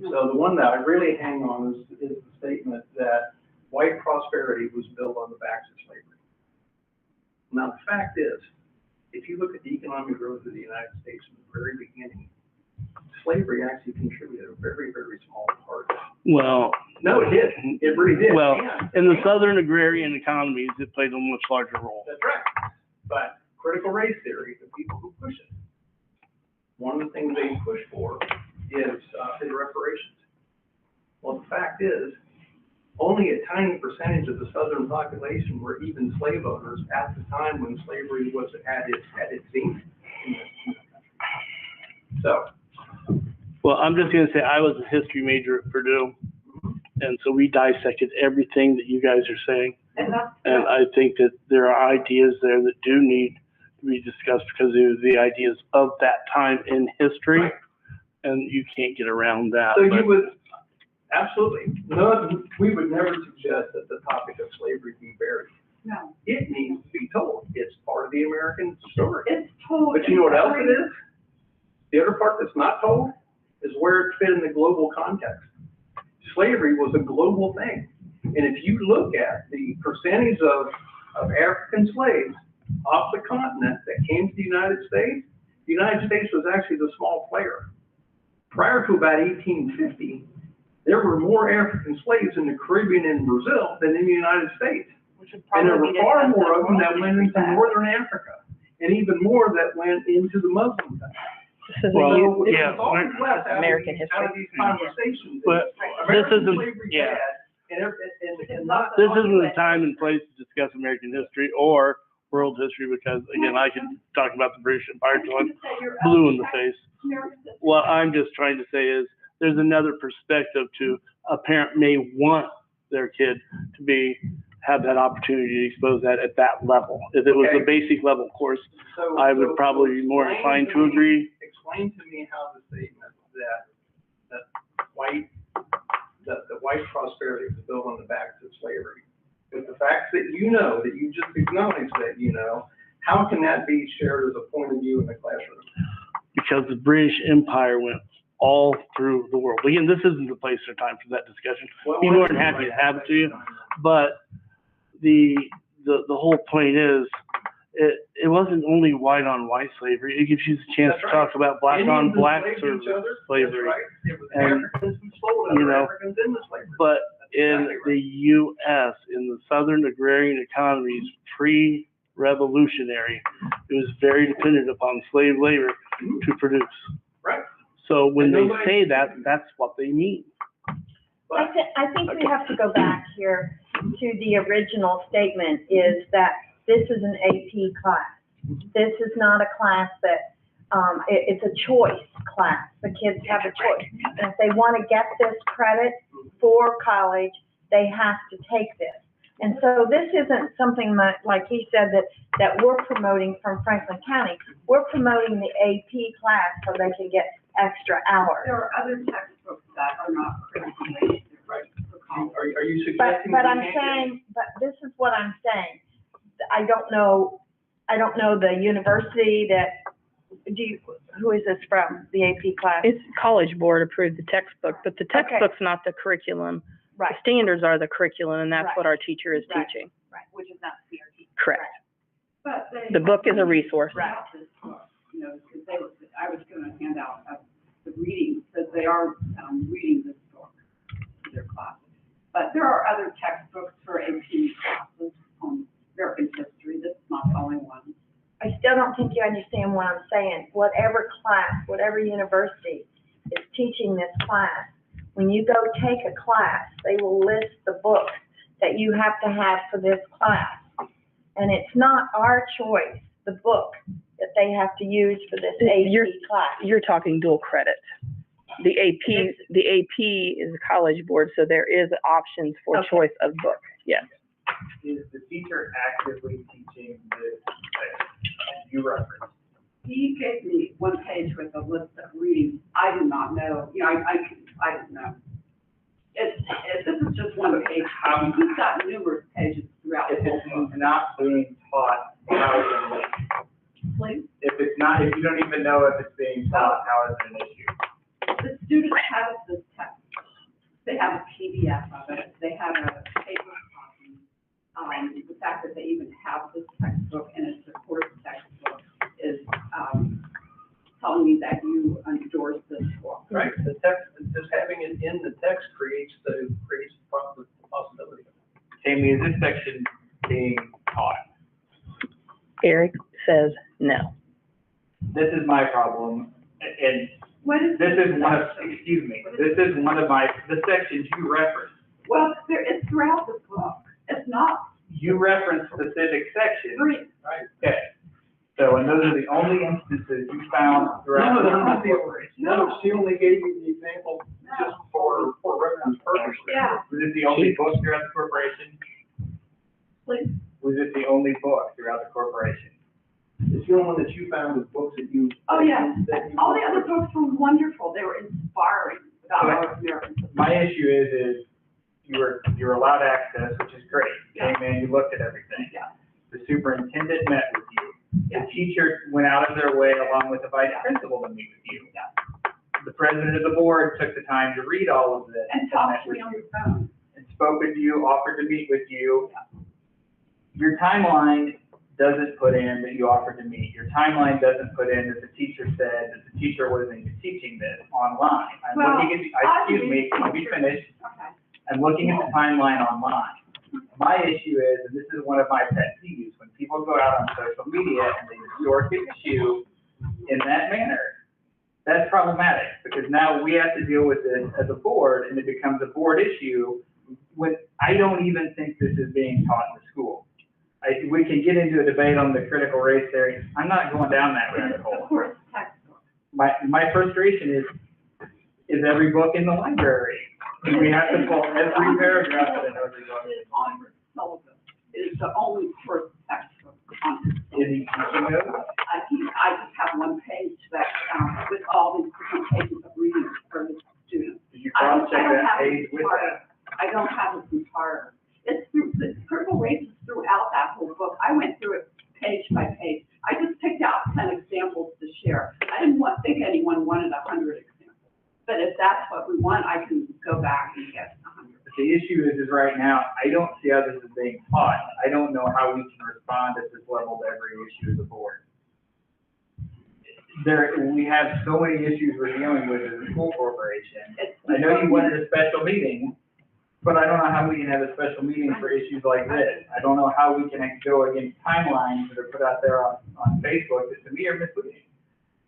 So the one that I really hang on is the statement that white prosperity was built on the backs of slavery. Now, the fact is, if you look at the economic growth of the United States from the very beginning, slavery actually contributed a very, very small part. Well. No, it did. It really did. Well, And- in the southern agrarian economies, it played a much larger role. That's right. But critical race theory, the people who push it, one of the things they push for is reparations. Well, the fact is, only a tiny percentage of the southern population were even slave owners at the time when slavery was at its zenith in the country. So, Well, I'm just gonna say, I was a history major at Purdue, and so we dissected everything that you guys are saying. And that's. And I think that there are ideas there that do need to be discussed because of the ideas of that time in history. And you can't get around that. So but- you would, absolutely, no, we would never suggest that the topic of slavery be buried. No, It needs to be told. It's part of the American story. it's told. But you know what else it is? The other part that's not told is where it fit in the global context. Slavery was a global thing. And if you look at the percentage of African slaves off the continent that came to the United States was actually the small player. Prior to about 1850, there were more African slaves in the Caribbean and Brazil than in the United States. And there were far more of them that went into northern Africa, and even more that went into the Muslim countries. This is Well, a, yeah, It's always left out of American these- out of these conversations. But American this isn't- slavery's yeah. bad, and not. This isn't the time and place to discuss American history or world history because, again, I could talk about the British Empire till I'm blue in the face. What I'm just trying to say is there's another perspective to a parent may want their kid to have that opportunity to expose that at that level. If it was a Okay. basic level course, So- I would so- probably be more so inclined explain to agree. Explain to me how the statement that the white prosperity was built on the backs of slavery. With the facts that that you just acknowledged that how can that be shared as a point of view in the classroom? Because the British Empire went all through the world. Again, this isn't the place or time for that discussion. Be more than happy to have it to you, but the whole point is, it wasn't only white on white slavery. It gives you the chance That's to right. talk about black on Indians black enslaved each other. slavery. That's right. It was And, Africans who sold you other know, Africans into slavery. But That's in exactly the U.S., in the southern agrarian economies, pre-revolutionary, it was very dependent upon slave labor to produce. Right. So when And they nobody- say that, that's what they mean. But I think we have to go back here to the original statement is that this is an AP class. This is not a class that, it's a choice class. The kids have a choice. And if they want to get this credit for college, they have to take this. And so this isn't something that, like he said, that we're promoting from Franklin County. We're promoting the AP class so they can get extra hours. There are other textbooks that are not critically Right. for college. Are you But suggesting? that I'm we can't get- saying, but this is what I'm saying. I don't know the university who is this from, the AP class? it's College Board approved the textbook, but the textbook's not the curriculum. The Right, standards are the curriculum, and that's Right. what our teacher is Right. teaching. right, which is not CRT. Correct. But they. The book is a resource. Right. This book, because I was given a handout of the reading, because they are, reading this book to their classes. But there are other textbooks for AP classes on American history, this is not the only one. I still don't think you understand what I'm saying. Whatever class, whatever university is teaching this class, when you go take a class, they will list the books that you have to have for this class. And it's not our choice, the book that they have to use for this You're- AP class. You're talking dual credit. The AP is a College Board, so there is options for Okay. choice of book, yes. Is the teacher actively teaching this section? You referenced. He gave me one page with a list of readings. I do not know, I don't know. This is just one page. He's got numerous pages throughout If the whole it's book. not being taught, how is it an issue? Please. If you don't even know if it's being taught, how is it an issue? The students have this text. They have a PDF of it. They have a paper copy. The fact that they even have this textbook and it's a course textbook is, telling me that you endorse this book. Right, the text, just having it in the text creates the possibility. Tammy, is this section being taught? Eric says no. This is my problem, and What is this is one of, section? excuse me, this is one of the sections you referenced. Well, it's throughout the book. It's not You referenced specific sections. three. Right. Okay. So, and those are the only instances you found throughout No, the they're not the book. only, no, she only gave you the example just for reference purposes. Yeah. Was it the only book throughout the corporation? please. Was it the only book throughout the corporation? Is the only one that you found with books that you? Oh, yeah. that you- All the other books were wonderful. They were inspiring about North American. My issue is you were allowed access, which is great. Yeah. Came in, you looked at everything. Yeah. The superintendent met with you. Yeah. The teacher went out of their way along with the vice principal to meet with you. Yeah. The president of the board took the time to read all of this And met talk to with me on you. the phone. And spoke with you, offered to meet with you. Your timeline doesn't put in that you offered to meet. Your timeline doesn't put in that the teacher said that the teacher wasn't even teaching this online. I'm Well, looking at, excuse me, let me finish. Okay. I'm looking at the timeline online. My issue is, and this is one of my pet peeves, when people go out on social media and they distort the issue in that manner, that's problematic, because now we have to deal with this as a board, and it becomes a board issue when I don't even think this is being taught in the school. We can get into a debate on the critical race theory. I'm not going down that rabbit Of hole. course, textbook. My frustration is every book in the library. And we have to pull every paragraph of it. It is on syllabus. It is the only first textbook on this. Is he teaching those? I just have one page that, with all these different pages of reading for the students. Did you I cross-check don't that have page it with entire. that? I don't have it entire. It's through, the critical race is throughout that whole book. I went through it page by page. I just picked out 10 examples to share. I didn't think anyone wanted 100 examples. But if that's what we want, I can go back and get 100. But the issue is right now, I don't see how this is being taught. I don't know how we can respond at this level to every issue as a board. We have so many issues we're dealing with as a school corporation. I know you wanted a special meeting, but I don't know how we can have a special meeting for issues like this. I don't know how we can go against timelines that are put out there on Facebook that to me are misleading.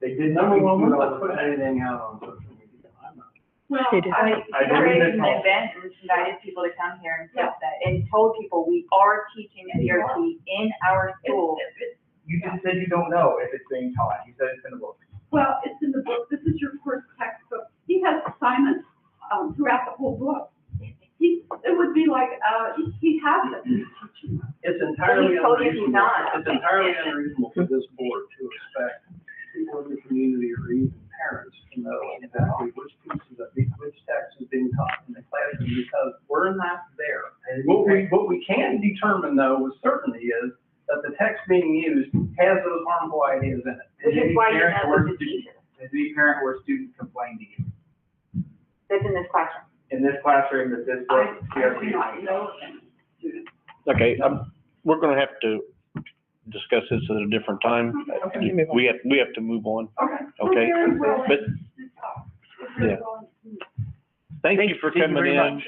They did not. Number one, we're not putting anything out on social media. I'm not. Well, They do. I mean, I you believe created it's an all- event and invited people to come here and set that, and told people we are teaching CRT in our school. You just said you don't know if it's being taught. You said it's in the book. Well, it's in the book. This is your first textbook. He has assignments, throughout the whole book. It would be like, he has it. It's entirely But he told you he's unreasonable. not. It's entirely unreasonable for this board to expect people in the community or even parents to know exactly which text is being taught in the classroom, because we're not there. And what we can determine though with certainty is that the text being used has those harmful ideas in it. Which is why you met with the teacher Has any parent or student complained to you that's in this classroom. in this classroom that this book? I do not know of any students. Okay, we're gonna have to discuss this at a different time. Okay. We have to move on, Okay. okay? Very well. But, Very yeah. well. thank you for Thank you coming very in much.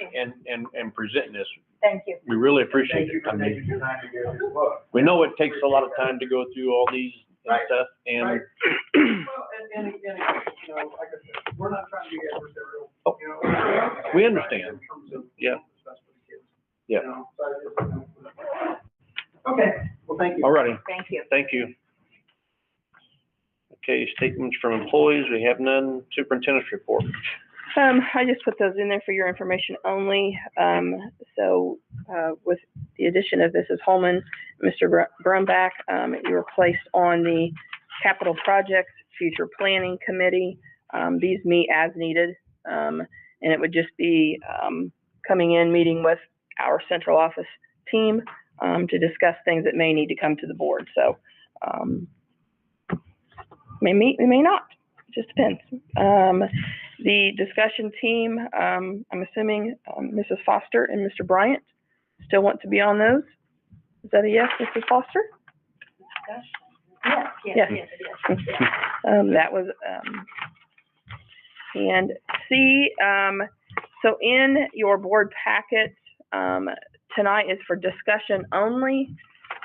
and presenting this. Thank you. We really appreciate Thank you it. for I mean, taking your time to go through the book. we know it takes a lot of time to go through all these and Right. stuff, and, Right. Well, and again, you know, like I said, we're not trying to be adversarial, Oh, you know. we understand. In terms of, Yeah. especially for the kids. Yeah. You know, so I just, you know. Okay, well, thank you. all righty, Thank you. thank you. Okay, statements from employees, we have none. Superintendent's report. I just put those in there for your information only. With the addition of Mrs. Holman, Mr. Brumbach, you were placed on the capital projects future planning committee. These meet as needed, and it would just be, coming in, meeting with our central office team, to discuss things that may need to come to the board. So, may meet, we may not. It just depends. The discussion team, I'm assuming, Mrs. Foster and Mr. Bryant still want to be on those. Is that a yes, Mrs. Foster? Yes. That was, and C, so in your board packet, tonight is for discussion only,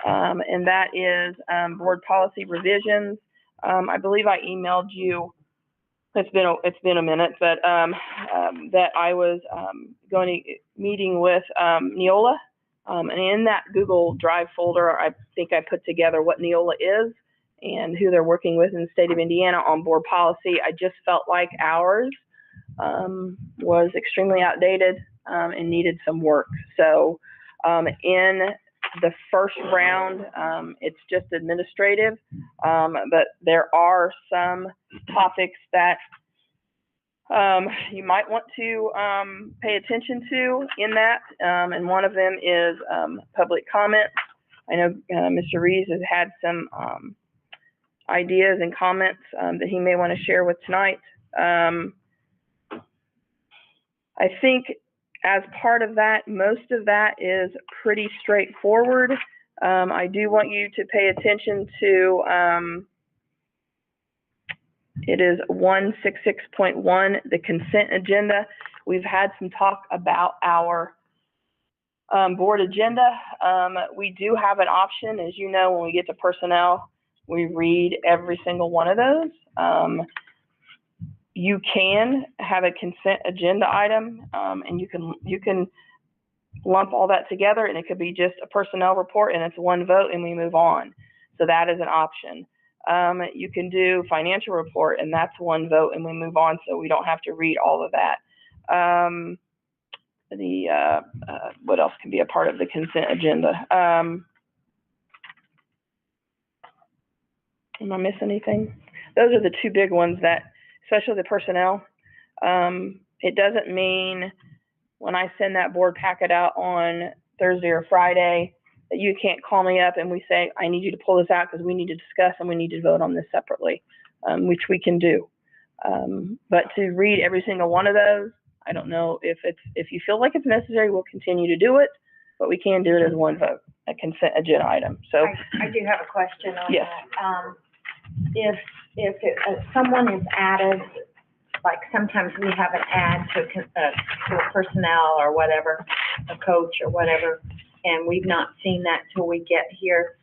and that is, board policy revisions. I believe I emailed you, it's been a minute, but, that I was, meeting with, Neola. And in that Google Drive folder, I think I put together what Neola is and who they're working with in the state of Indiana on board policy. I just felt like ours, was extremely outdated, and needed some work. So, in the first round, it's just administrative, but there are some topics that you might want to pay attention to in that, and one of them is public comment. I know Mr. Reeves has had some ideas and comments that he may want to share with tonight. I think as part of that, most of that is pretty straightforward. I do want you to pay attention to, it is 166.1, the consent agenda. We've had some talk about our board agenda. We do have an option, as you know, when we get to personnel, we read every single one of those. You can have a consent agenda item, and you can lump all that together, and it could be just a personnel report, and it's one vote, and we move on. So that is an option. You can do financial report, and that's one vote, and we move on, so we don't have to read all of that. What else can be a part of the consent agenda? Am I missing anything? Those are the two big ones that, especially the personnel. It doesn't mean when I send that board packet out on Thursday or Friday that you can't call me up and we say, I need you to pull this out because we need to discuss and we need to vote on this separately, which we can do. But to read every single one of those, I don't know if you feel like it's necessary, we'll continue to do it, but we can do it as one vote, a consent agenda item. So I do have a question on yes. that. If someone is added, like sometimes we have an add to a personnel or whatever, a coach or whatever, and we've not seen that till we get here.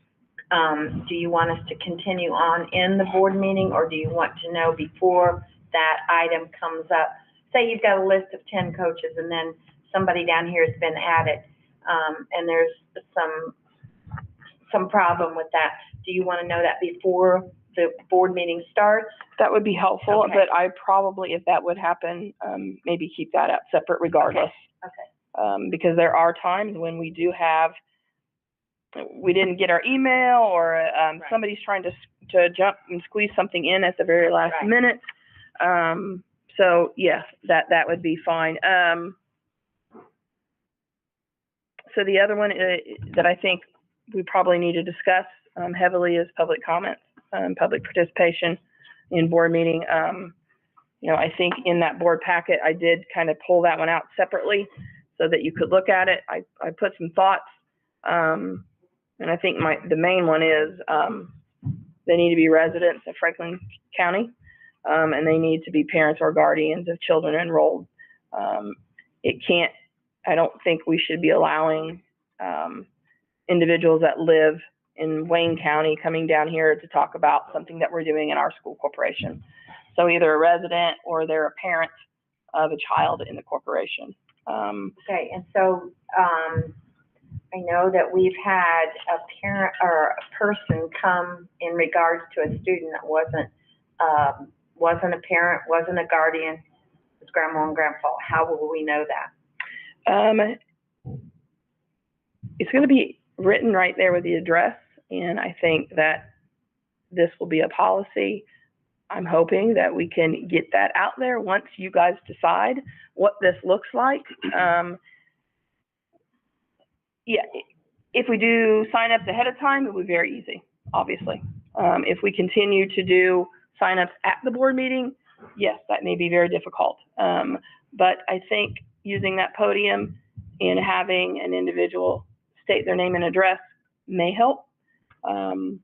Do you want us to continue on in the board meeting, or do you want to know before that item comes up? Say you've got a list of 10 coaches and then somebody down here has been added, and there's some problem with that. Do you want to know that before the board meeting starts? That would be helpful, Okay. but I probably, if that would happen, maybe keep that up separate regardless. Okay. Because there are times when we do have, we didn't get our email, or Right. somebody's trying to jump and squeeze something in at the very last Right. minute. So yeah, that would be fine. So the other one that I think we probably need to discuss heavily is public comments, public participation in board meeting. I think in that board packet, I did kind of pull that one out separately so that you could look at it. I put some thoughts, and I think the main one is they need to be residents of Franklin County, and they need to be parents or guardians of children enrolled. I don't think we should be allowing individuals that live in Wayne County coming down here to talk about something that we're doing in our school corporation. So either a resident or they're a parent of a child in the corporation. Okay, and so I know that we've had a parent or a person come in regards to a student that wasn't a parent, wasn't a guardian, was grandma and grandpa. How will we know that? It's going to be written right there with the address, and I think that this will be a policy. I'm hoping that we can get that out there once you guys decide what this looks like. Yeah, if we do sign-ups ahead of time, it would be very easy, obviously. If we continue to do sign-ups at the board meeting, yes, that may be very difficult. But I think using that podium and having an individual state their name and address may help. And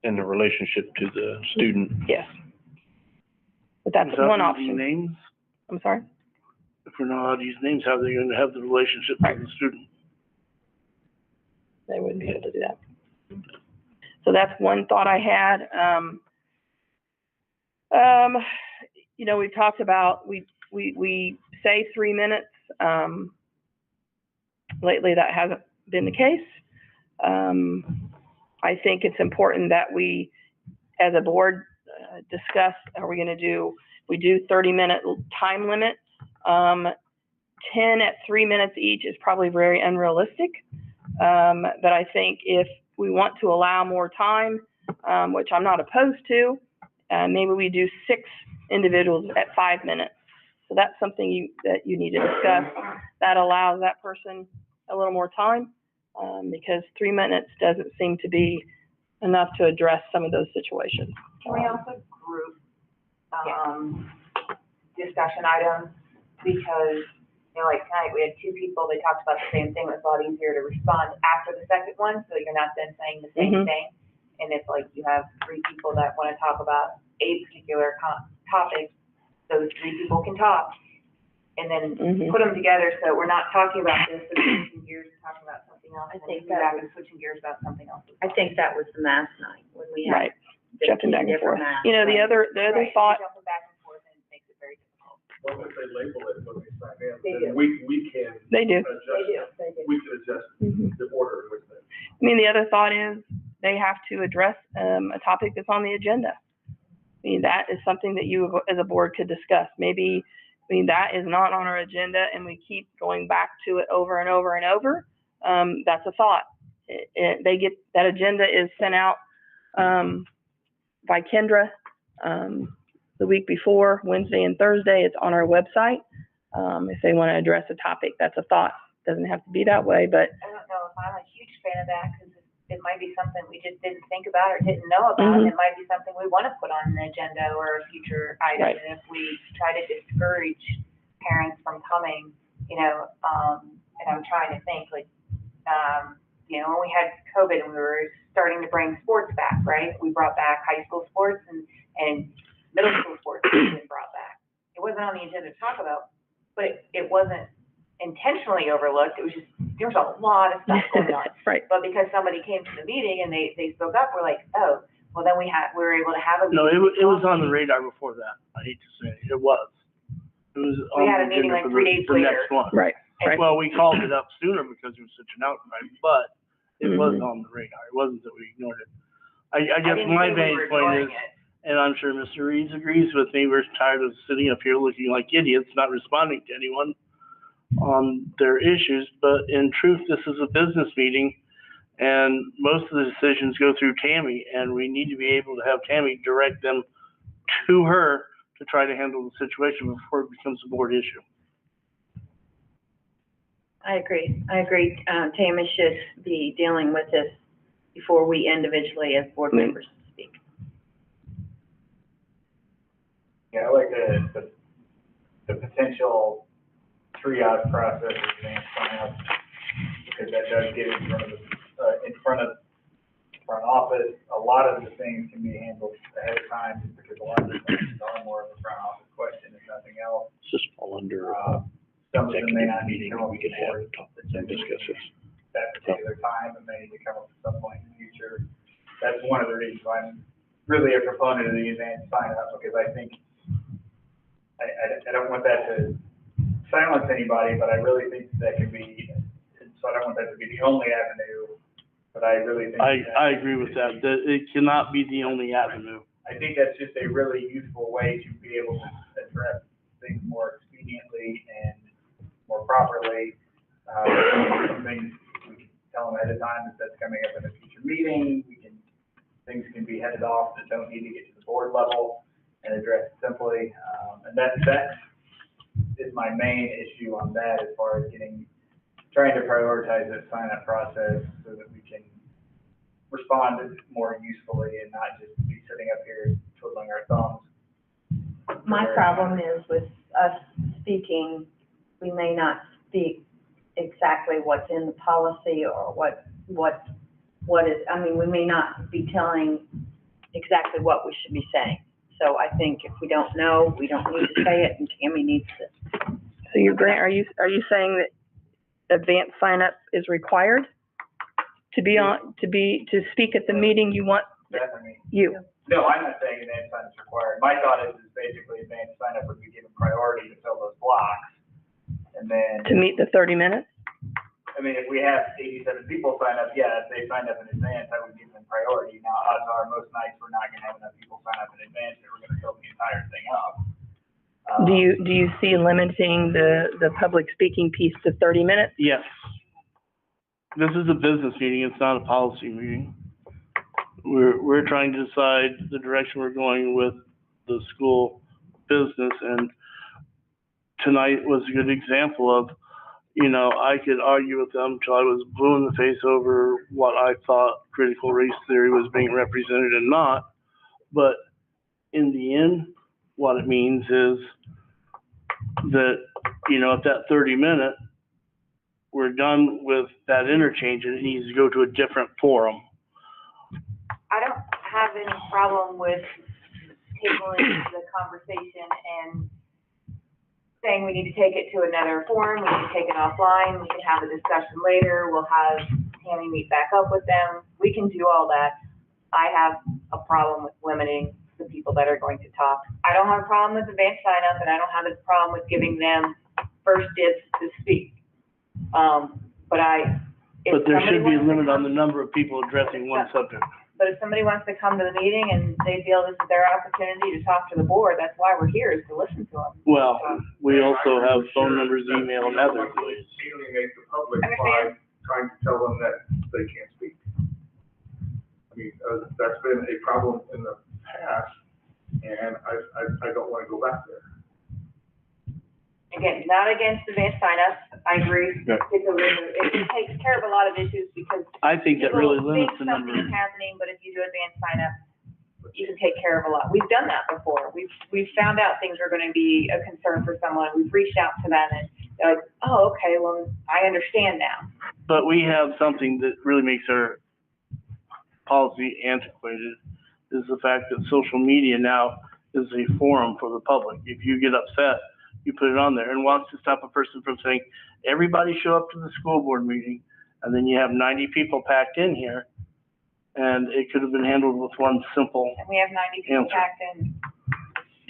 the relationship to the student. Yes. But that's Without one using option. Names, I'm sorry? if we're not allowed to use names, how are they going to have the relationship with the student? They wouldn't be able to do that. So that's one thought I had. We talked about, we say 3 minutes. Lately, that hasn't been the case. I think it's important that we, as a board, discuss, we do 30-minute time limit. 10 at 3 minutes each is probably very unrealistic. But I think if we want to allow more time, which I'm not opposed to, maybe we do 6 individuals at 5 minutes. So that's something that you need to discuss. That allows that person a little more time, because 3 minutes doesn't seem to be enough to address some of those situations. Can we also group, discussion items? Because, you know, like tonight, we had 2 people, they talked about the same thing. It's a lot easier to respond after the second one, so you're not then saying the same thing. And if like you have 3 people that want to talk about a particular topic, those 3 people can talk. And then put them together, so we're not talking about this and switching gears and talking about something else. I think that was switching gears about something else. I think that was the math night when we had. Right, jumping back and forth. You know, the other Right, thought. jumping back and forth and makes it very difficult. Well, if they label it when we sign in, They then do. we can They do. adjust, we can adjust the order in which they. I mean, the other thought is they have to address a topic that's on the agenda. I mean, that is something that you as a board could discuss. Maybe, I mean, that is not on our agenda and we keep going back to it over and over and over. That's a thought. They get, that agenda is sent out by Kendra the week before, Wednesday and Thursday. It's on our website. If they want to address a topic, that's a thought. Doesn't have to be that way, but I don't know if I'm a huge fan of that, because it might be something we just didn't think about or didn't know about. It might be something we want to put on an agenda or a future item. Right. And if we try to discourage parents from coming, you know, and I'm trying to think, like, you know, when we had COVID and we were starting to bring sports back, right? We brought back high school sports and middle school sports we brought back. It wasn't on the agenda to talk about, but it wasn't intentionally overlooked. It was just, there was a lot of stuff going on. right. But because somebody came to the meeting and they spoke up, we're like, oh, well then we were able to have a meeting. No, it was on the radar before that. I hate to say it was. It was We on had a the meeting agenda like for 3 days the later. next one. Right. Right. Well, we called it up sooner because it was such an outcry, but it was on the radar. It wasn't that we ignored it. I guess didn't my say we main were point is, ignoring it. and I'm sure Mr. Reeves agrees with me, we're tired of sitting up here looking like idiots, not responding to anyone on their issues. But in truth, this is a business meeting, and most of the decisions go through Tammy, and we need to be able to have Tammy direct them to her to try to handle the situation before it becomes a board issue. I agree. Tammy should be dealing with this before we individually as board members speak. Yeah, I like the potential triage process of advanced sign-up, because that does get in front of front office. A lot of the things can be handled ahead of time, just because a lot of the things are more of a front office question, if nothing else. It's just fall under Some of them may executive not need meeting, to come up we could have before a topic and discuss this. that particular time, and may need to come up at some point in the future. That's one of the reasons why I'm really a proponent of the advanced sign-up, because I think I don't want that to silence anybody, but I really think that could be, so I don't want that to be the only avenue, but I really think. I agree with that. It cannot be the only avenue. I think that's just a really useful way to be able to address things more expediently and more properly. Some things we can tell them ahead of time that that's coming up in a future meeting. Things can be headed off that don't need to get to the board level and addressed simply. And that is my main issue on that, as far as trying to prioritize that sign-up process so that we can respond more usefully and not just be sitting up here twiddling our thumbs. My problem is with us speaking, we may not speak exactly what's in the policy or what is, I mean, we may not be telling exactly what we should be saying. So I think if we don't know, we don't need to say it, and Tammy needs to. so your grant, are you saying that advanced sign up is required to speak at the meeting you want? Definitely. No, I'm not saying advanced sign-up is required. My thought is basically advanced sign-up would be given priority to fill those blocks. And then, to meet the 30 minutes? I mean, if we have 87 people sign up, yeah, if they signed up in advance, I would give them priority. Now, odds are most nights we're not gonna have enough people sign up in advance that we're gonna fill the entire thing up. Do you see limiting the public speaking piece to 30 minutes? Yes. this is a business meeting, it's not a policy meeting. We're trying to decide the direction we're going with the school business, and tonight was a good example of, you know, I could argue with them till I was blue in the face over what I thought critical race theory was being represented and not. But in the end, what it means is that, you know, at that 30-minute, we're done with that interchange and it needs to go to a different forum. I don't have any problem with tabling the conversation and saying we need to take it to another forum, we need to take it offline, we can have a discussion later, we'll have Tammy meet back up with them, we can do all that. I have a problem with limiting the people that are going to talk. I don't have a problem with advanced sign up, and I don't have a problem with giving them first dibs to speak. But there should be a limit on the number of people addressing one subject. But if somebody wants to come to the meeting and they feel this is their opportunity to talk to the board, that's why we're here, is to listen to them. Well, we also have phone numbers, email, and other ways. Alienate the public by trying to tell them that they can't speak. I mean, that's been a problem in the past, and I don't want to go back there. Again, not against advanced sign-ups, I agree. Yeah. It takes care of a lot of issues because I think that really people limits think the number. something is happening, but if you do advanced sign-up, you can take care of a lot. We've done that before. We've found out things are going to be a concern for someone. We've reached out to them and they're like, oh, okay, well, I understand now. But we have something that really makes our policy antiquated, is the fact that social media now is a forum for the public. If you get upset, you put it on there, and wants to stop a person from saying, everybody show up to the school board meeting, and then you have 90 people packed in here, and it could have been handled with one simple And we have 90 people answer packed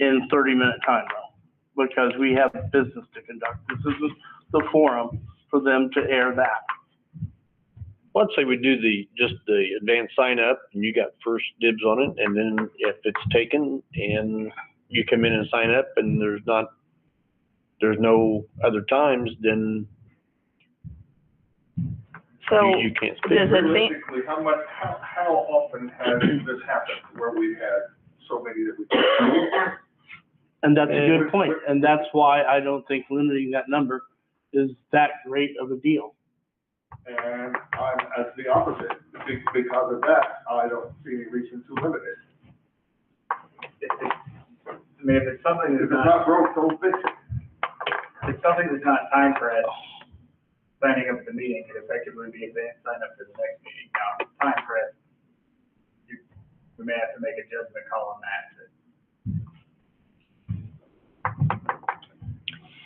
in. 30-minute time though, because we have business to conduct. This isn't the forum for them to air that. Well, I'd say we do just the advanced sign up and you got first dibs on it. And then if it's taken and you come in and sign up and there's no other times, then So, you can't speak. does it mean, Realistically, how often has this happened where we've had so many that we? And that's a good point, and that's why I don't think limiting that number is that great of a deal. And I'm at the opposite, because of that, I don't see any reason to limit it. I mean, if it's something If that's it's not, not broke, don't fix it. if it's something that's not time pressed, signing up at the meeting could effectively be advanced sign up to the next meeting. Now, if it's time pressed, we may have to make a judgment call on that.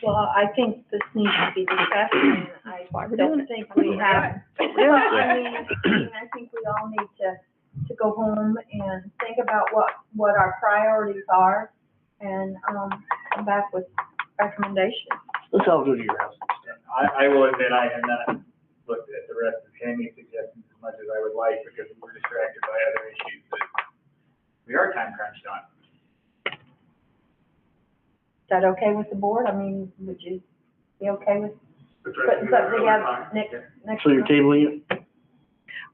Well, I think this needs to be discussed, and I we're doing don't it. think we have, well, I think we all need to go home and think about what our priorities are and, come back with recommendations. Let's all go to your house. I will admit I have not looked at the rest of Tammy's suggestions as much as I would like because we're distracted by other issues that we are time crunched on. Is that okay with the board? I mean, would you be okay with Addressing putting it something another together time. next So you're month? tabling it?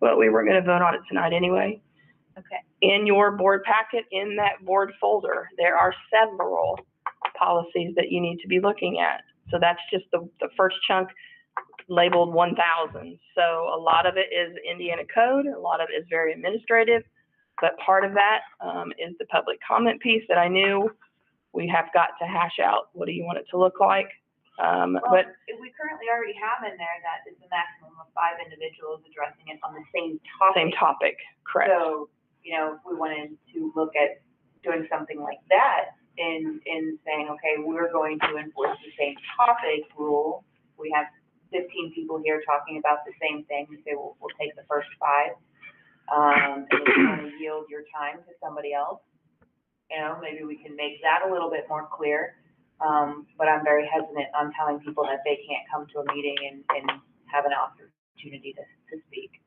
well, we were gonna vote on it tonight anyway. Okay. In your board packet, in that board folder, there are several policies that you need to be looking at. So that's just the first chunk labeled 1,000. So a lot of it is Indiana code, a lot of it is very administrative, but part of that is the public comment piece that I knew we have got to hash out. What do you want it to look like? Well, But we currently already have in there that it's a maximum of 5 individuals addressing it on the same topic. same topic, correct? So, you know, if we wanted to look at doing something like that in saying, okay, we're going to enforce the same topic rule. We have 15 people here talking about the same thing. We say, we'll take the first 5. And if you want to yield your time to somebody else, you know, maybe we can make that a little bit more clear. But I'm very hesitant on telling people that they can't come to a meeting and have an opportunity to speak.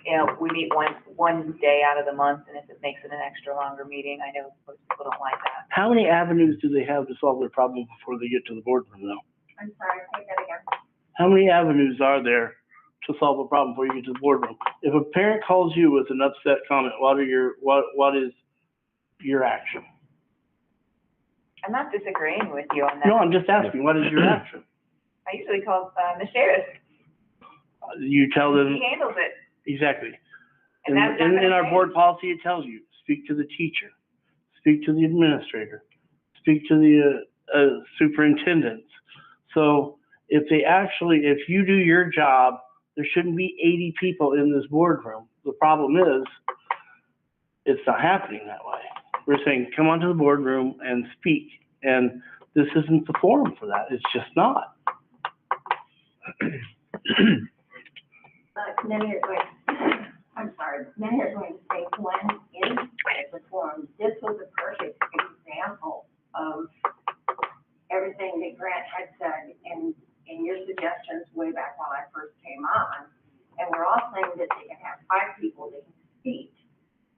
You know, we meet one day out of the month, and if it makes it an extra longer meeting, I know most people don't like that. How many avenues do they have to solve their problem before they get to the boardroom now? I'm sorry, say that again. How many avenues are there to solve a problem before you get to the boardroom. If a parent calls you with an upset comment, what is your action? I'm not disagreeing with you on that. No, I'm just asking, what is your action? I usually call, Ms. Davis. You tell them, She handles it. exactly. And that's not gonna In our change. board policy, it tells you, speak to the teacher, speak to the administrator, speak to the superintendents. So if you do your job, there shouldn't be 80 people in this boardroom. The problem is, it's not happening that way. We're saying, come onto the boardroom and speak, and this isn't the forum for that. It's just not. Many are going, many are going to say, when is the forum? This was a perfect example of everything that Grant had said in your suggestions way back when I first came on. And we're all saying that they can have 5 people that can speak.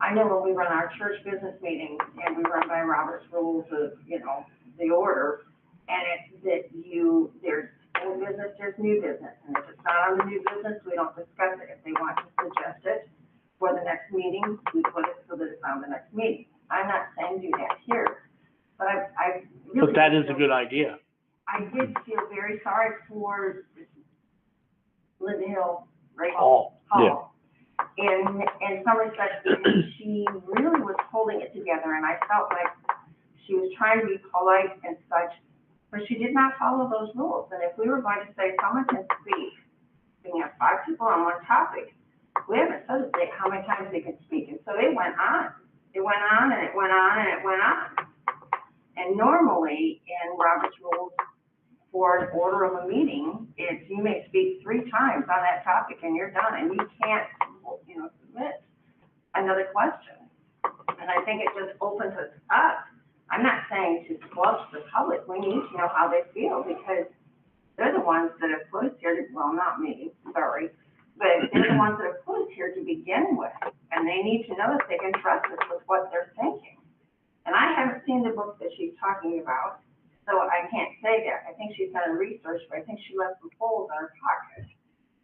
I know when we run our church business meetings and we run by Robert's rules of, the order, and it's that there's old business, there's new business. And if it's not on the new business, we don't discuss it. If they want to suggest it for the next meeting, we put it so that it's on the next meeting. I'm not saying do that here, but I really. But that is a good idea. I did feel very sorry for Linda Hill, right? Hall. Hall. In some respects, because she really was holding it together, and I felt like she was trying to be polite and such, but she did not follow those rules. And if we were going to say someone can speak, we can have 5 people on one topic, we haven't said how many times they can speak. And so it went on. It went on, and it went on, and it went on. And normally, in Robert's rules, for an order of a meeting, it's you may speak 3 times on that topic and you're done, and you can't, submit another question. And I think it just opens us up. I'm not saying to squelch the public. We need to know how they feel, because they're the ones that have put us here well, not me, sorry, but they're the ones that have put us here to begin with, and they need to know that they can trust us with what they're thinking. And I haven't seen the book that she's talking about, so I can't say that. I think she's done research, but I think she left some holes in her pocket.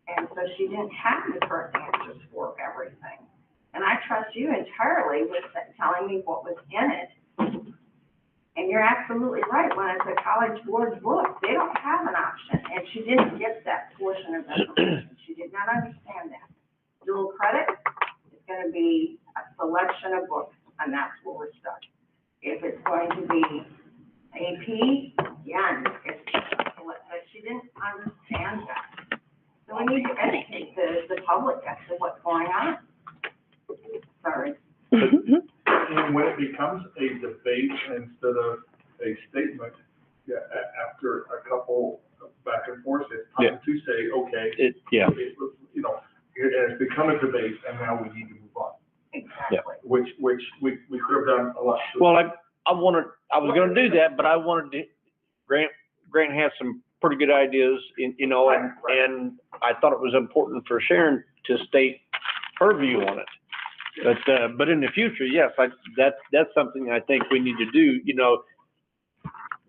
And so she didn't have the correct answers for everything. And I trust you entirely with telling me what was in it. And you're absolutely right. When it's a college board book, they don't have an option. And she didn't get that portion of information. She did not understand that. Dual credit is going to be a selection of books, and that's where we're stuck. If it's going to be AP, again, but she didn't understand that. So we need to educate the public as to what's going on. Sorry. And when it becomes a debate instead of a statement, after a couple of back and forth, it's time to say, okay. It has become a debate, and now we need to move on. Exactly. Which we could have done a lot. Well, I was gonna do that, but I wanted to, Grant has some pretty good ideas, and I thought it was important for Sharon to state her view on it. But in the future, yes, that's something I think we need to do,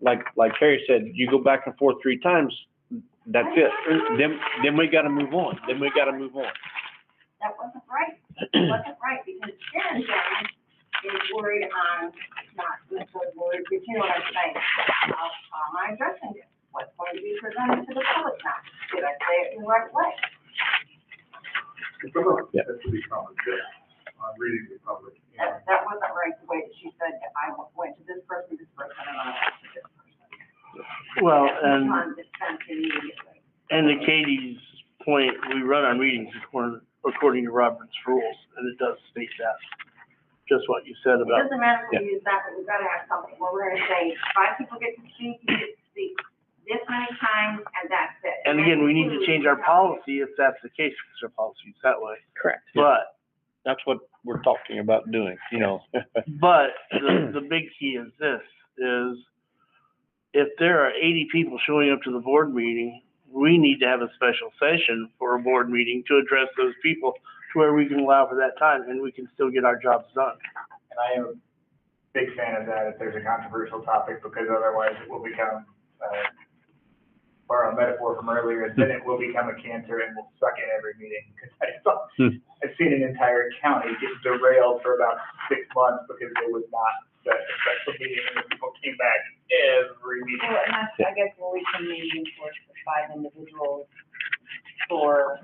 like Harry said, you go back and forth 3 times, that's it. Then we gotta move on. That wasn't right. It wasn't right, because Sharon is worried on, not necessarily worried, but you know what I'm saying. How am I addressing it? What's going to be presented to the public now? Did I say it in the right way? It's a little, has to be common sense on reading the public. That wasn't right, the way that she said that I went to this person, and I went to this person. Well, That was on defense immediately. and to Katie's point, we run our meetings according to Robert's rules, and it does state that. Just what you said It about. doesn't matter if we use that, but we've got to have something where we're going to say 5 people get to speak, you get to speak this many times, and that's it. And again, we need to change our policy if that's the case, because our policy is that way. Correct. But, That's what we're talking about doing, but the big key is this, is if there are 80 people showing up to the board meeting, we need to have a special session for a board meeting to address those people to where we can allow for that time and we can still get our jobs done. And I am a big fan of that if there's a controversial topic, because otherwise it will become, borrow a metaphor from earlier, then it will become a cancer and will suck in every meeting. Because I've seen an entire county get derailed for about 6 months because there was not a special meeting and the people came back every meeting. Well, and that's, I guess, where we can maybe enforce the 5 individuals for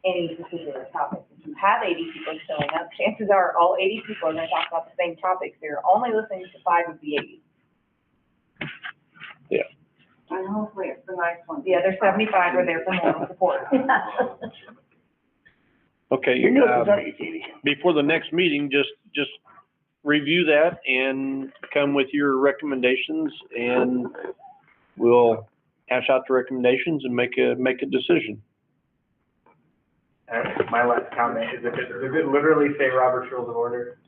any particular topic. If you have 80 people showing up, chances are all 80 people are gonna talk about the same topic, so you're only listening to 5 of the 80. Yeah. And hopefully it's the nice ones. The other 75 are there for moral support. Okay, Your notes are you, Katie? before the next meeting, just review that and come with your recommendations, and we'll hash out the recommendations and make a decision. My last comment is, does it literally say Robert's Rules of Order?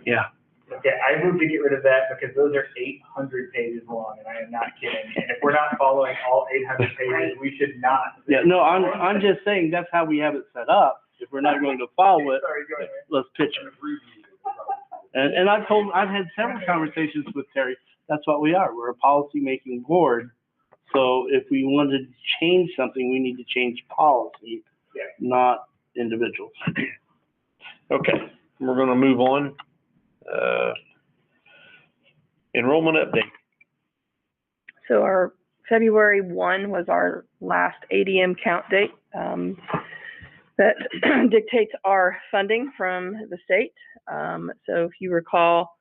Yeah. Okay, I moved to get rid of that because those are 800 pages long, and I am not kidding. And if we're not following all 800 pages, we should not. Yeah, no, I'm just saying that's how we have it set up. If we're not going to follow it, Sorry, go ahead. let's pitch it. And I've had several conversations with Terry. That's what we are. We're a policy-making board. So if we wanted to change something, we need to change policy, not individuals. Okay, we're gonna move on. Enrollment update. So our February 1 was our last ADM count date. That dictates our funding from the state. So if you recall,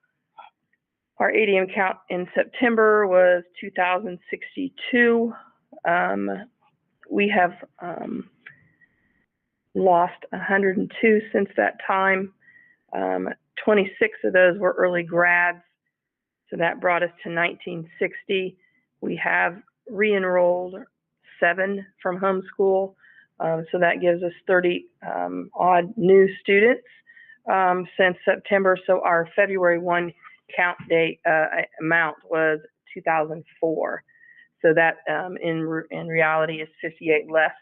our ADM count in September was 2,062. We have lost 102 since that time. 26 of those were early grads. So that brought us to 1960. We have re-enrolled 7 from homeschool. So that gives us 30 odd new students since September. So our February 1 count date amount was 2004. So that in reality is 58 less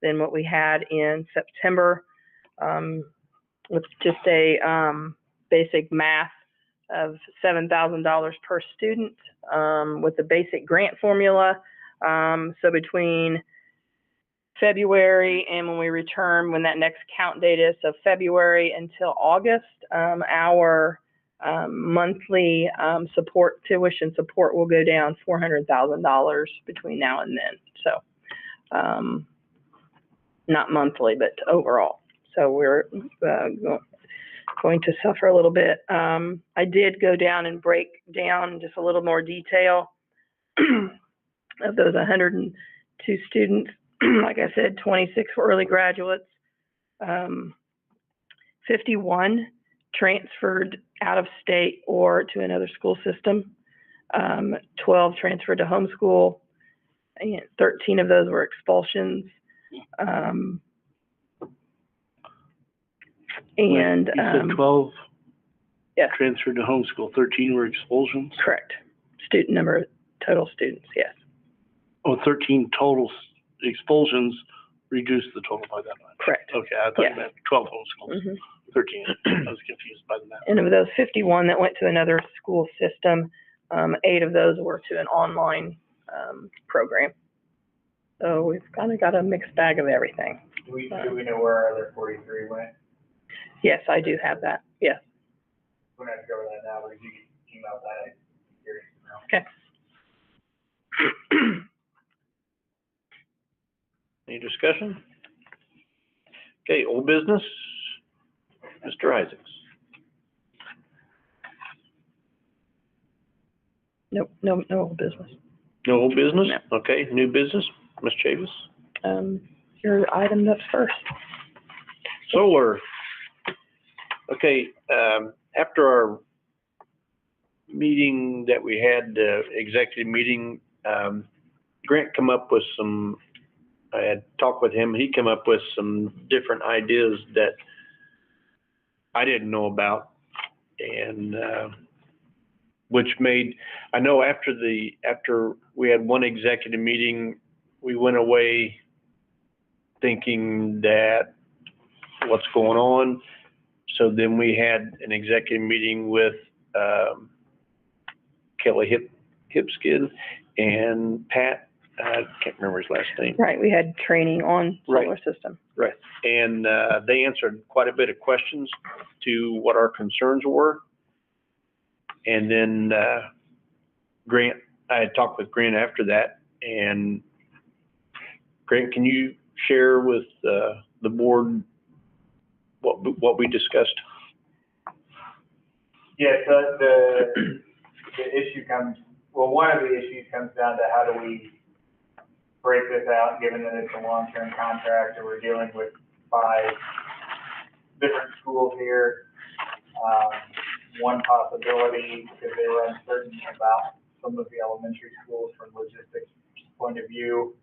than what we had in September. With just a basic math of $7,000 per student with the basic grant formula. So between February and when we return, when that next count date is, so February until August, our monthly tuition support will go down $400,000 between now and then. So not monthly, but overall. So we're going to suffer a little bit. I did go down and break down just a little more detail of those 102 students. Like I said, 26 were early graduates, 51 transferred out of state or to another school system, 12 transferred to homeschool, and 13 of those were expulsions. And You said 12 yes, transferred to homeschool, 13 were expulsions? correct. Student number, total students, yes. Oh, 13 total expulsions reduced the total by that much? Correct. Okay, I thought Yes. you meant 12 homeschools, Mhm. 13. I was confused by the math. And of those 51 that went to another school system, 8 of those were to an online program. So we've kind of got a mixed bag of everything. Do we know where our other 43 went? Yes, I do have that. Yes. We're not going to go over that now, but if you can email that, I'm curious to know. Okay. Any discussion? Okay, old business, Mr. Isaacs. Nope, no business. No old business? No. Okay, new business, Ms. Chavis. Your item that's first. Solar. Okay, after our meeting that we had, executive meeting, Grant come up with some, I had talked with him, he came up with some different ideas that I didn't know about, and which made, I know after we had one executive meeting, we went away thinking that what's going on. So then we had an executive meeting with Kelly Hipskin and Pat I can't remember his last name. Right, we had training on solar system. Right. And, they answered quite a bit of questions to what our concerns were. And then, Grant, I had talked with Grant after that, and Grant, can you share with, the board what we discussed? Yeah, so the issue comes, well, one of the issues comes down to how do we break this out, given that it's a long-term contract and we're dealing with 5 different schools here. One possibility, because they were uncertain about some of the elementary schools from logistics point of view.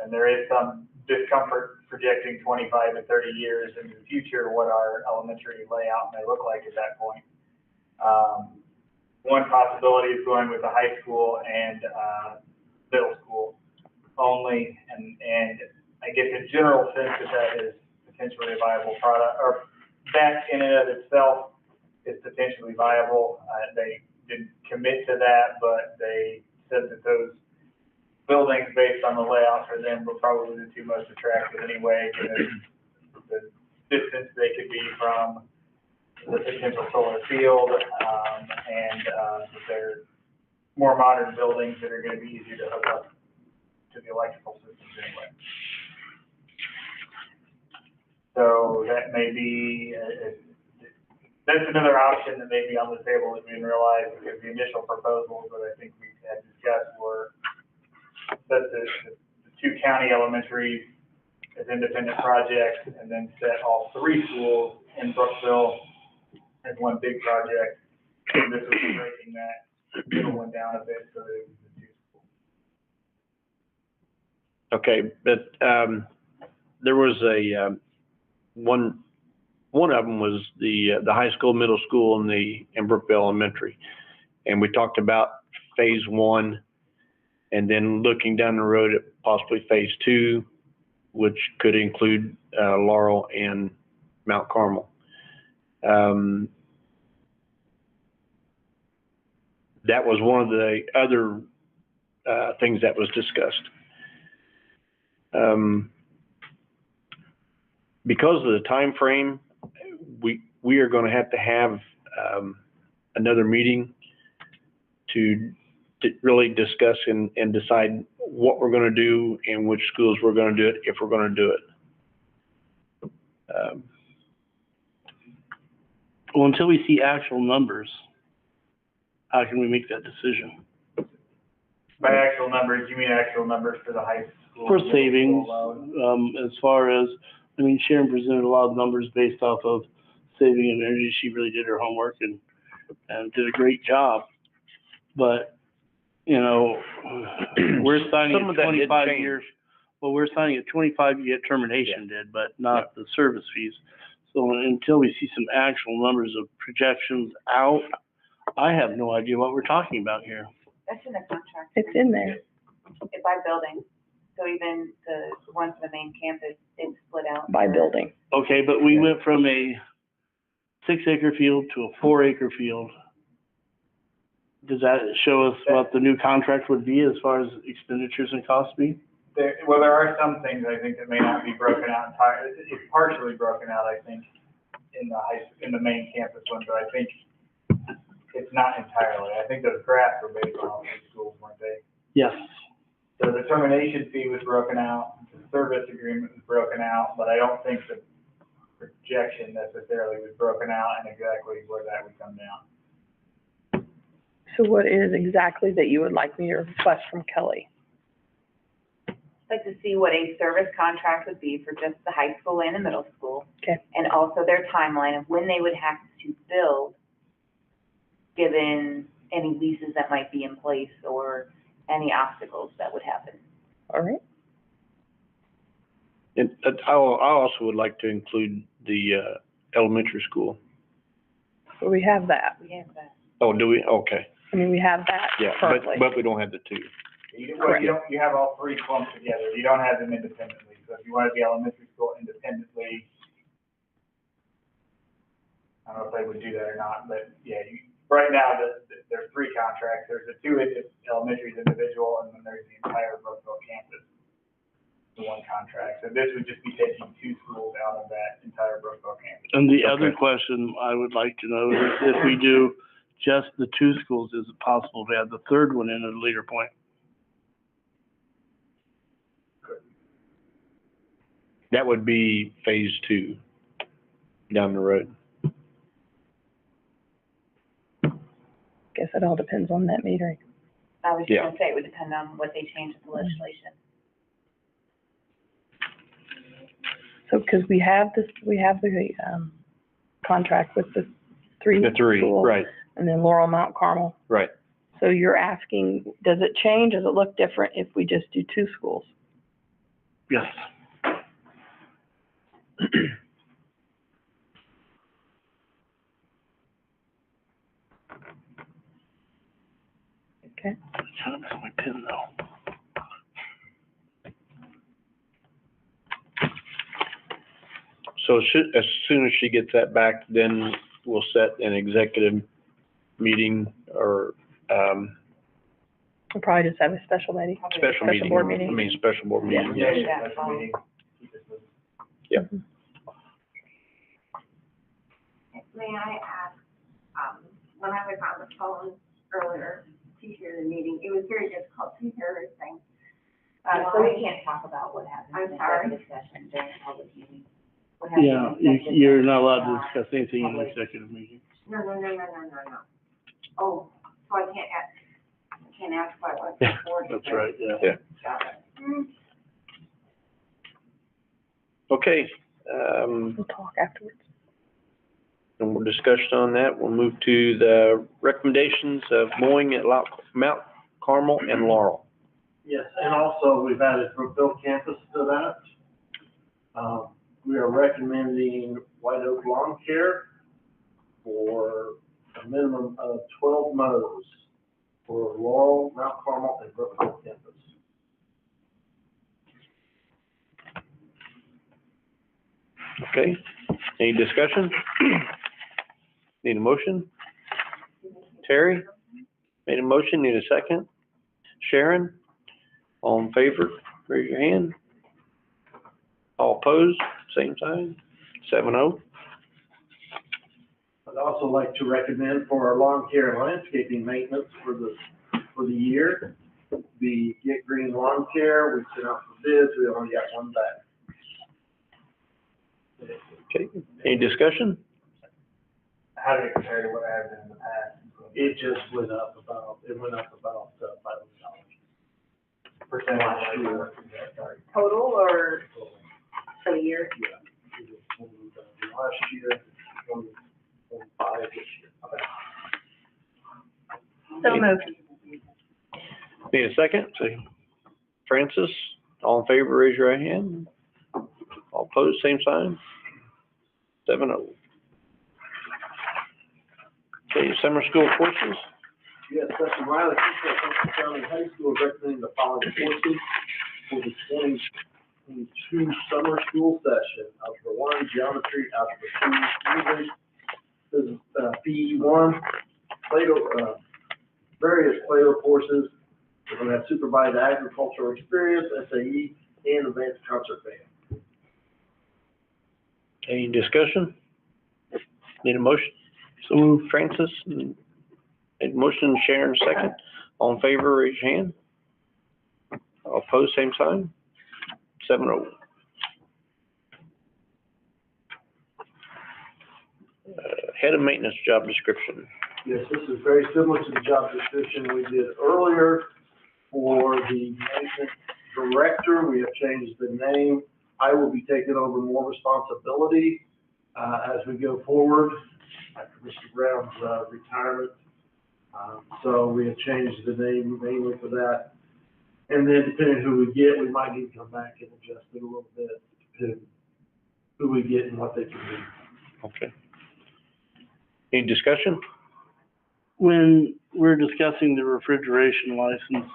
And there is some discomfort projecting 25 to 30 years into the future, what our elementary layout may look like at that point. One possibility is going with the high school and middle school only, and I get the general sense that that is potentially a viable product, or that in and of itself is potentially viable. They didn't commit to that, but they said that those buildings, based on the layout for them, were probably the 2 most attractive anyway, given the distance they could be from the potential solar field, and that they're more modern buildings that are going to be easier to hook up to the electrical systems anyway. So that may be, that's another option that may be on the table that we didn't realize, because the initial proposals that I think we had discussed were set the 2 county elementaries as independent projects, and then set all 3 schools in Brookville as one big project. And this was breaking that middle one down a bit so that it was the 2 schools. Okay, but, there was a, one of them was the high school, middle school, and Brookville Elementary. And we talked about phase 1, and then looking down the road at possibly phase 2, which could include, Laurel and Mount Carmel. That was one of the other, things that was discussed. Because of the time frame, we are going to have another meeting to really discuss and decide what we're going to do and which schools we're going to do it, if we're going to do it. Well, until we see actual numbers, how can we make that decision? By actual numbers, you mean actual numbers for the high school? For savings, alone? as far as, I mean, Sharon presented a lot of numbers based off of saving and energy. She really did her homework and did a great job. But, you know, we're signing Some a of that did 25 change. years. Well, we're signing a 25-year termination did, but not the service fees. So until we see some actual numbers of projections out, I have no idea what we're talking about here. That's in the contract. It's in there. It's by building, so even the ones in the main campus, it's split out. By building. Okay, but we went from a 6-acre field to a 4-acre field. Does that show us what the new contract would be as far as expenditures and costs be? There are some things I think that may not be broken out entirely. It's partially broken out, I think, in the main campus one, but I think it's not entirely. I think those graphs were based on all three schools, weren't they? Yes. So the termination fee was broken out, the service agreement was broken out, but I don't think the projection necessarily was broken out and exactly where that would come down. So what is exactly that you would like me to request from Kelly? Like to see what a service contract would be for just the high school and the middle school. Okay. And also their timeline of when they would have to build, given any leases that might be in place or any obstacles that would happen. All right. And I also would like to include the elementary school. So we have that. We have that. Oh, do we? Okay. I mean, we have that Yeah, currently. but we don't have the two. You have all three clumped together. You don't have them independently. So if you wanted the elementary school independently, I don't know if they would do that or not, but yeah, right now, there's 3 contracts. There's the 2 elementaries individual, and then there's the entire Brooksville campus, the 1 contract. So this would just be taking 2 schools out of that entire Brooksville campus. And the other question I would like to know is if we do just the 2 schools, is it possible to add the 3rd one in at a later point? That would be phase 2 down the road. Guess it all depends on net metering. I was just Yeah. gonna say, it would depend on what they change with the legislation. So, because we have the, contract with the 3 The 3, schools, right, and then Laurel, Mount Carmel. right. So you're asking, does it change? Does it look different if we just do 2 schools? Yes. Okay. I'm trying to miss my pin though. So as soon as she gets that back, then we'll set an executive meeting or, We'll probably just have a special meeting. special meeting. board meeting. I mean, special board meeting, yes. Yeah, Special meeting. Yep. May I ask, when I was on the phone earlier to hear the meeting, it was very difficult to hear everything. So we can't talk about what happened I'm in sorry. executive session during a public meeting. What happened Yeah, in executive you're session not allowed is to not discuss anything in public. executive meeting. No. Oh, so I can't ask what I want before. That's right, yeah. Yeah. Got it. Okay, We'll talk afterwards. no more discussion on that. We'll move to the recommendations of mowing at Mount Carmel and Laurel. Yes, and also we've added Brookville campus to that. We are recommending White Oak Lawn Care for a minimum of 12 mows for Laurel, Mount Carmel, and Brookville campus. Okay, any discussion? Need a motion? Terry, made a motion, need a second? Sharon, all in favor, raise your hand. All opposed, same sign, 7-0. I'd also like to recommend for our lawn care and landscaping maintenance for the year, the Get Green Lawn Care. We sent out for bids, we only got 1 back. Okay, any discussion? How did it compare to what I had in the past? It just went up about $500. Percentage. Last year. Total or for the year? Yeah. Last year, 25 this year. So moved. Need a second? So Francis, all in favor, raise your right hand. All opposed, same sign. 7-0. Okay, summer school courses. Yes, Dr. Riley, Central County High School is recommending the following courses for the 2022 summer school session. Algebra 1, geometry, algebra 2, English, PE 1, Plato, various Plato courses. We're going to have supervised agricultural experience, SAE, and advanced concert band. Any discussion? Need a motion? So move, Francis. Made a motion, Sharon, second. All in favor, raise your hand. All opposed, same sign. 7-0. Head of maintenance job description. Yes, this is very similar to the job description we did earlier for the maintenance director. We have changed the name. I will be taking over more responsibility, as we go forward after Mr. Brown's, retirement. So we have changed the name mainly for that. And then depending who we get, we might need to come back and adjust it a little bit, depending who we get and what they can do. Okay. Any discussion? When we're discussing the refrigeration license,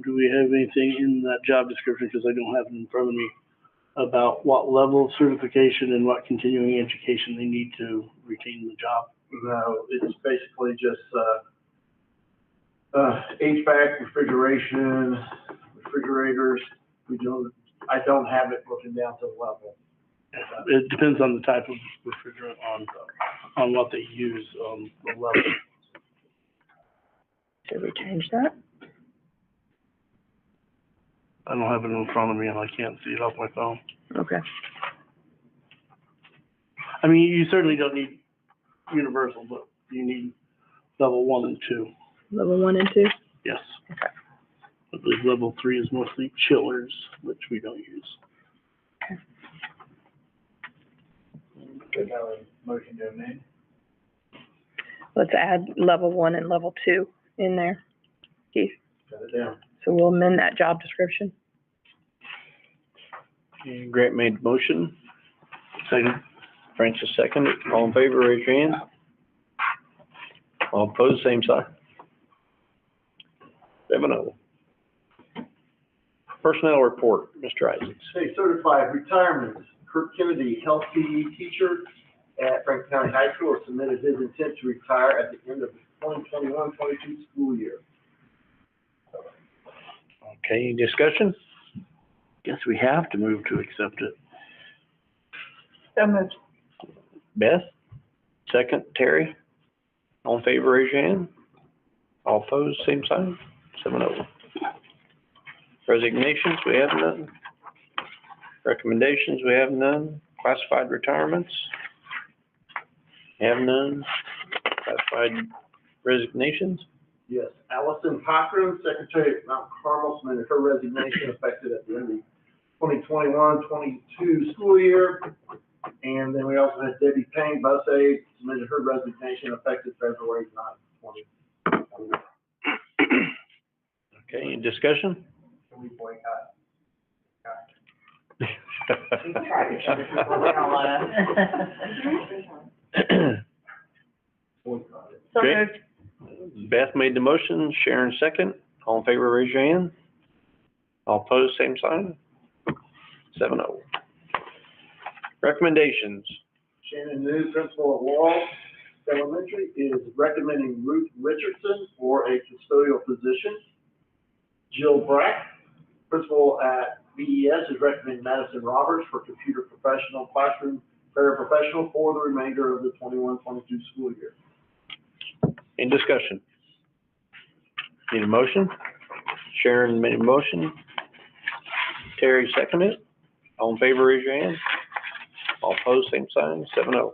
do we have anything in that job description, because I don't have it in front of me, about what level of certification and what continuing education they need to retain the job? No, it's basically just, HVAC, refrigerators. I don't have it broken down to the level. It depends on the type of refrigerant, on what they use, the level. Should we change that? I don't have it in front of me and I can't see it off my phone. Okay. I mean, you certainly don't need universal, but you need level 1 and 2. Level 1 and 2? Yes. Okay. I believe level 3 is mostly chillers, which we don't use. Could have a motion to amend. Let's add level 1 and level 2 in there, Keith. Got it down. So we'll amend that job description. Okay, Grant made the motion, Second. Francis seconded. All in favor, raise your hand. All opposed, same sign. 7-0. Personnel report, Mr. Isaacs. Okay, certified retirements. Kurt Kennedy, health PE teacher at Franklin County High School, has submitted his intent to retire at the end of the 2021-22 school year. Okay, any discussion? Guess we have to move to accept it. So moved. Beth, second. Terry, all in favor, raise your hand. All opposed, same sign. 7-0. Resignations, we have none. Recommendations, we have none. Classified retirements, have none. Classified resignations, Yes, Allison Cochran, Secretary at Mount Carmel, submitted her resignation effective at the end of the 2021-22 school year. And then we also had Debbie Payne, bus aide, submitted her resignation effective February 9th, 2021. okay, any discussion? Can we boycott? So Okay. moved. Beth made the motion, Sharon second. All in favor, raise your hand. All opposed, same sign. 7-0. Recommendations. Shannon New, principal at Laurel Elementary, is recommending Ruth Richardson for a custodial position. Jill Brack, principal at BES, is recommending Madison Roberts for computer professional, classroom paraprofessional for the remainder of the 21-22 school year. Any discussion? Need a motion? Sharon made a motion. Terry seconded. All in favor, raise your hand. All opposed, same sign. 7-0.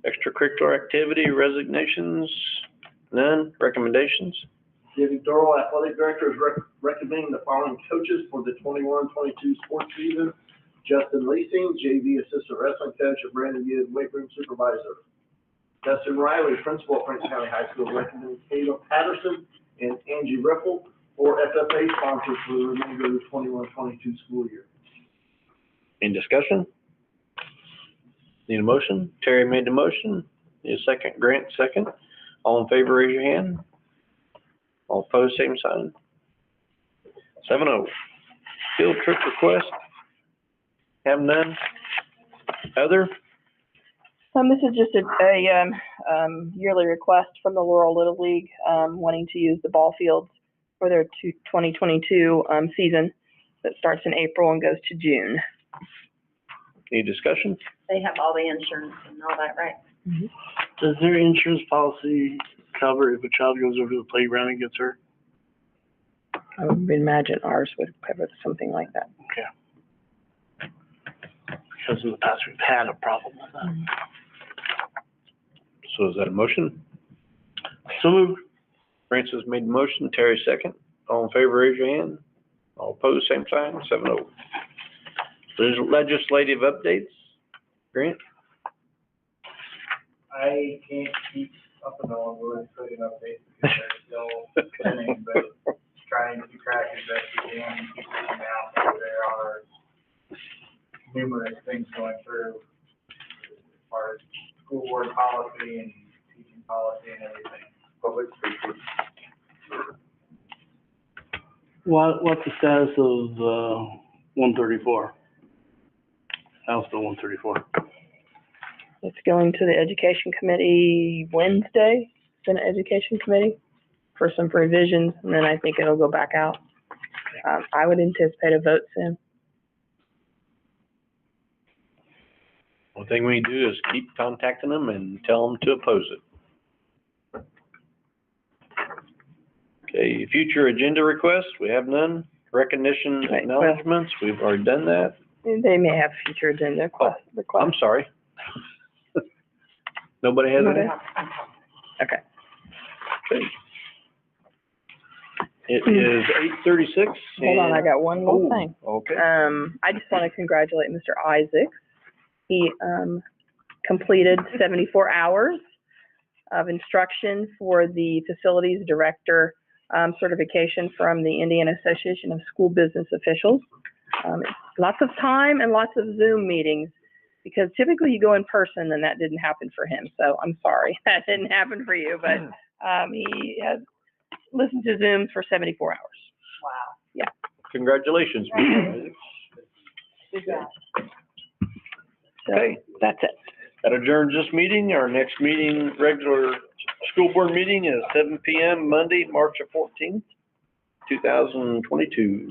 Extracurricular activity, resignations, none. Recommendations? Debbie Doral, athletic director, is recommending the following coaches for the 21-22 sports season: Justin Leasing, JV assistant wrestling coach at Brandon View, weight room supervisor. Dustin Riley, principal at Franklin County High School, recommending Kayla Patterson and Angie Ripple for FFA sponsors for the remainder of the 21-22 school year. Any discussion? Need a motion? Terry made the motion. Need a second? Grant second. All in favor, raise your hand. All opposed, same sign. 7-0. Field trip request. Have none. Other? This is just a yearly request from the Laurel Little League, wanting to use the ball fields for their 2022 season that starts in April and goes to June. Any discussion? They have all the insurance and all that, right? Does their insurance policy cover if a child goes over the playground and gets hurt? I would imagine ours would cover something like that. Okay. Because in the past, we've had a problem with that. So is that a motion? So moved. Francis made the motion, Terry second. All in favor, raise your hand. All opposed, same sign. 7-0. There's legislative updates. Grant? I can't keep up and on with legislative updates because they're still pending, but trying to track as best we can and keep reaching out. So there are numerous things going through as far as school board policy and teaching policy and everything. Public speaking. What's the status of 134? House Bill 134. It's going to the Education Committee Wednesday, Senate Education Committee, for some revisions, and then I think it'll go back out. I would anticipate a vote soon. One thing we need to do is keep contacting them and tell them to oppose it. Okay, future agenda requests, we have none. Recognition Right, well- acknowledgements, we've already done that. They may have future agenda requests. I'm sorry. Nobody has any? Okay. It is 8:36. Hold on, I got one more Oh, thing. okay. I just want to congratulate Mr. Isaacs. He, completed 74 hours of instruction for the facilities director, certification from the Indiana Association of School Business Officials. Lots of time and lots of Zoom meetings, because typically you go in person, and that didn't happen for him. So I'm sorry that didn't happen for you, but, he has listened to Zooms for 74 hours. Wow. Yeah. Congratulations, Mr. Isaacs. Good job. So Okay. that's it. That adjourns this meeting. Our next meeting, regular school board meeting is 7 PM Monday, March 14th, 2022.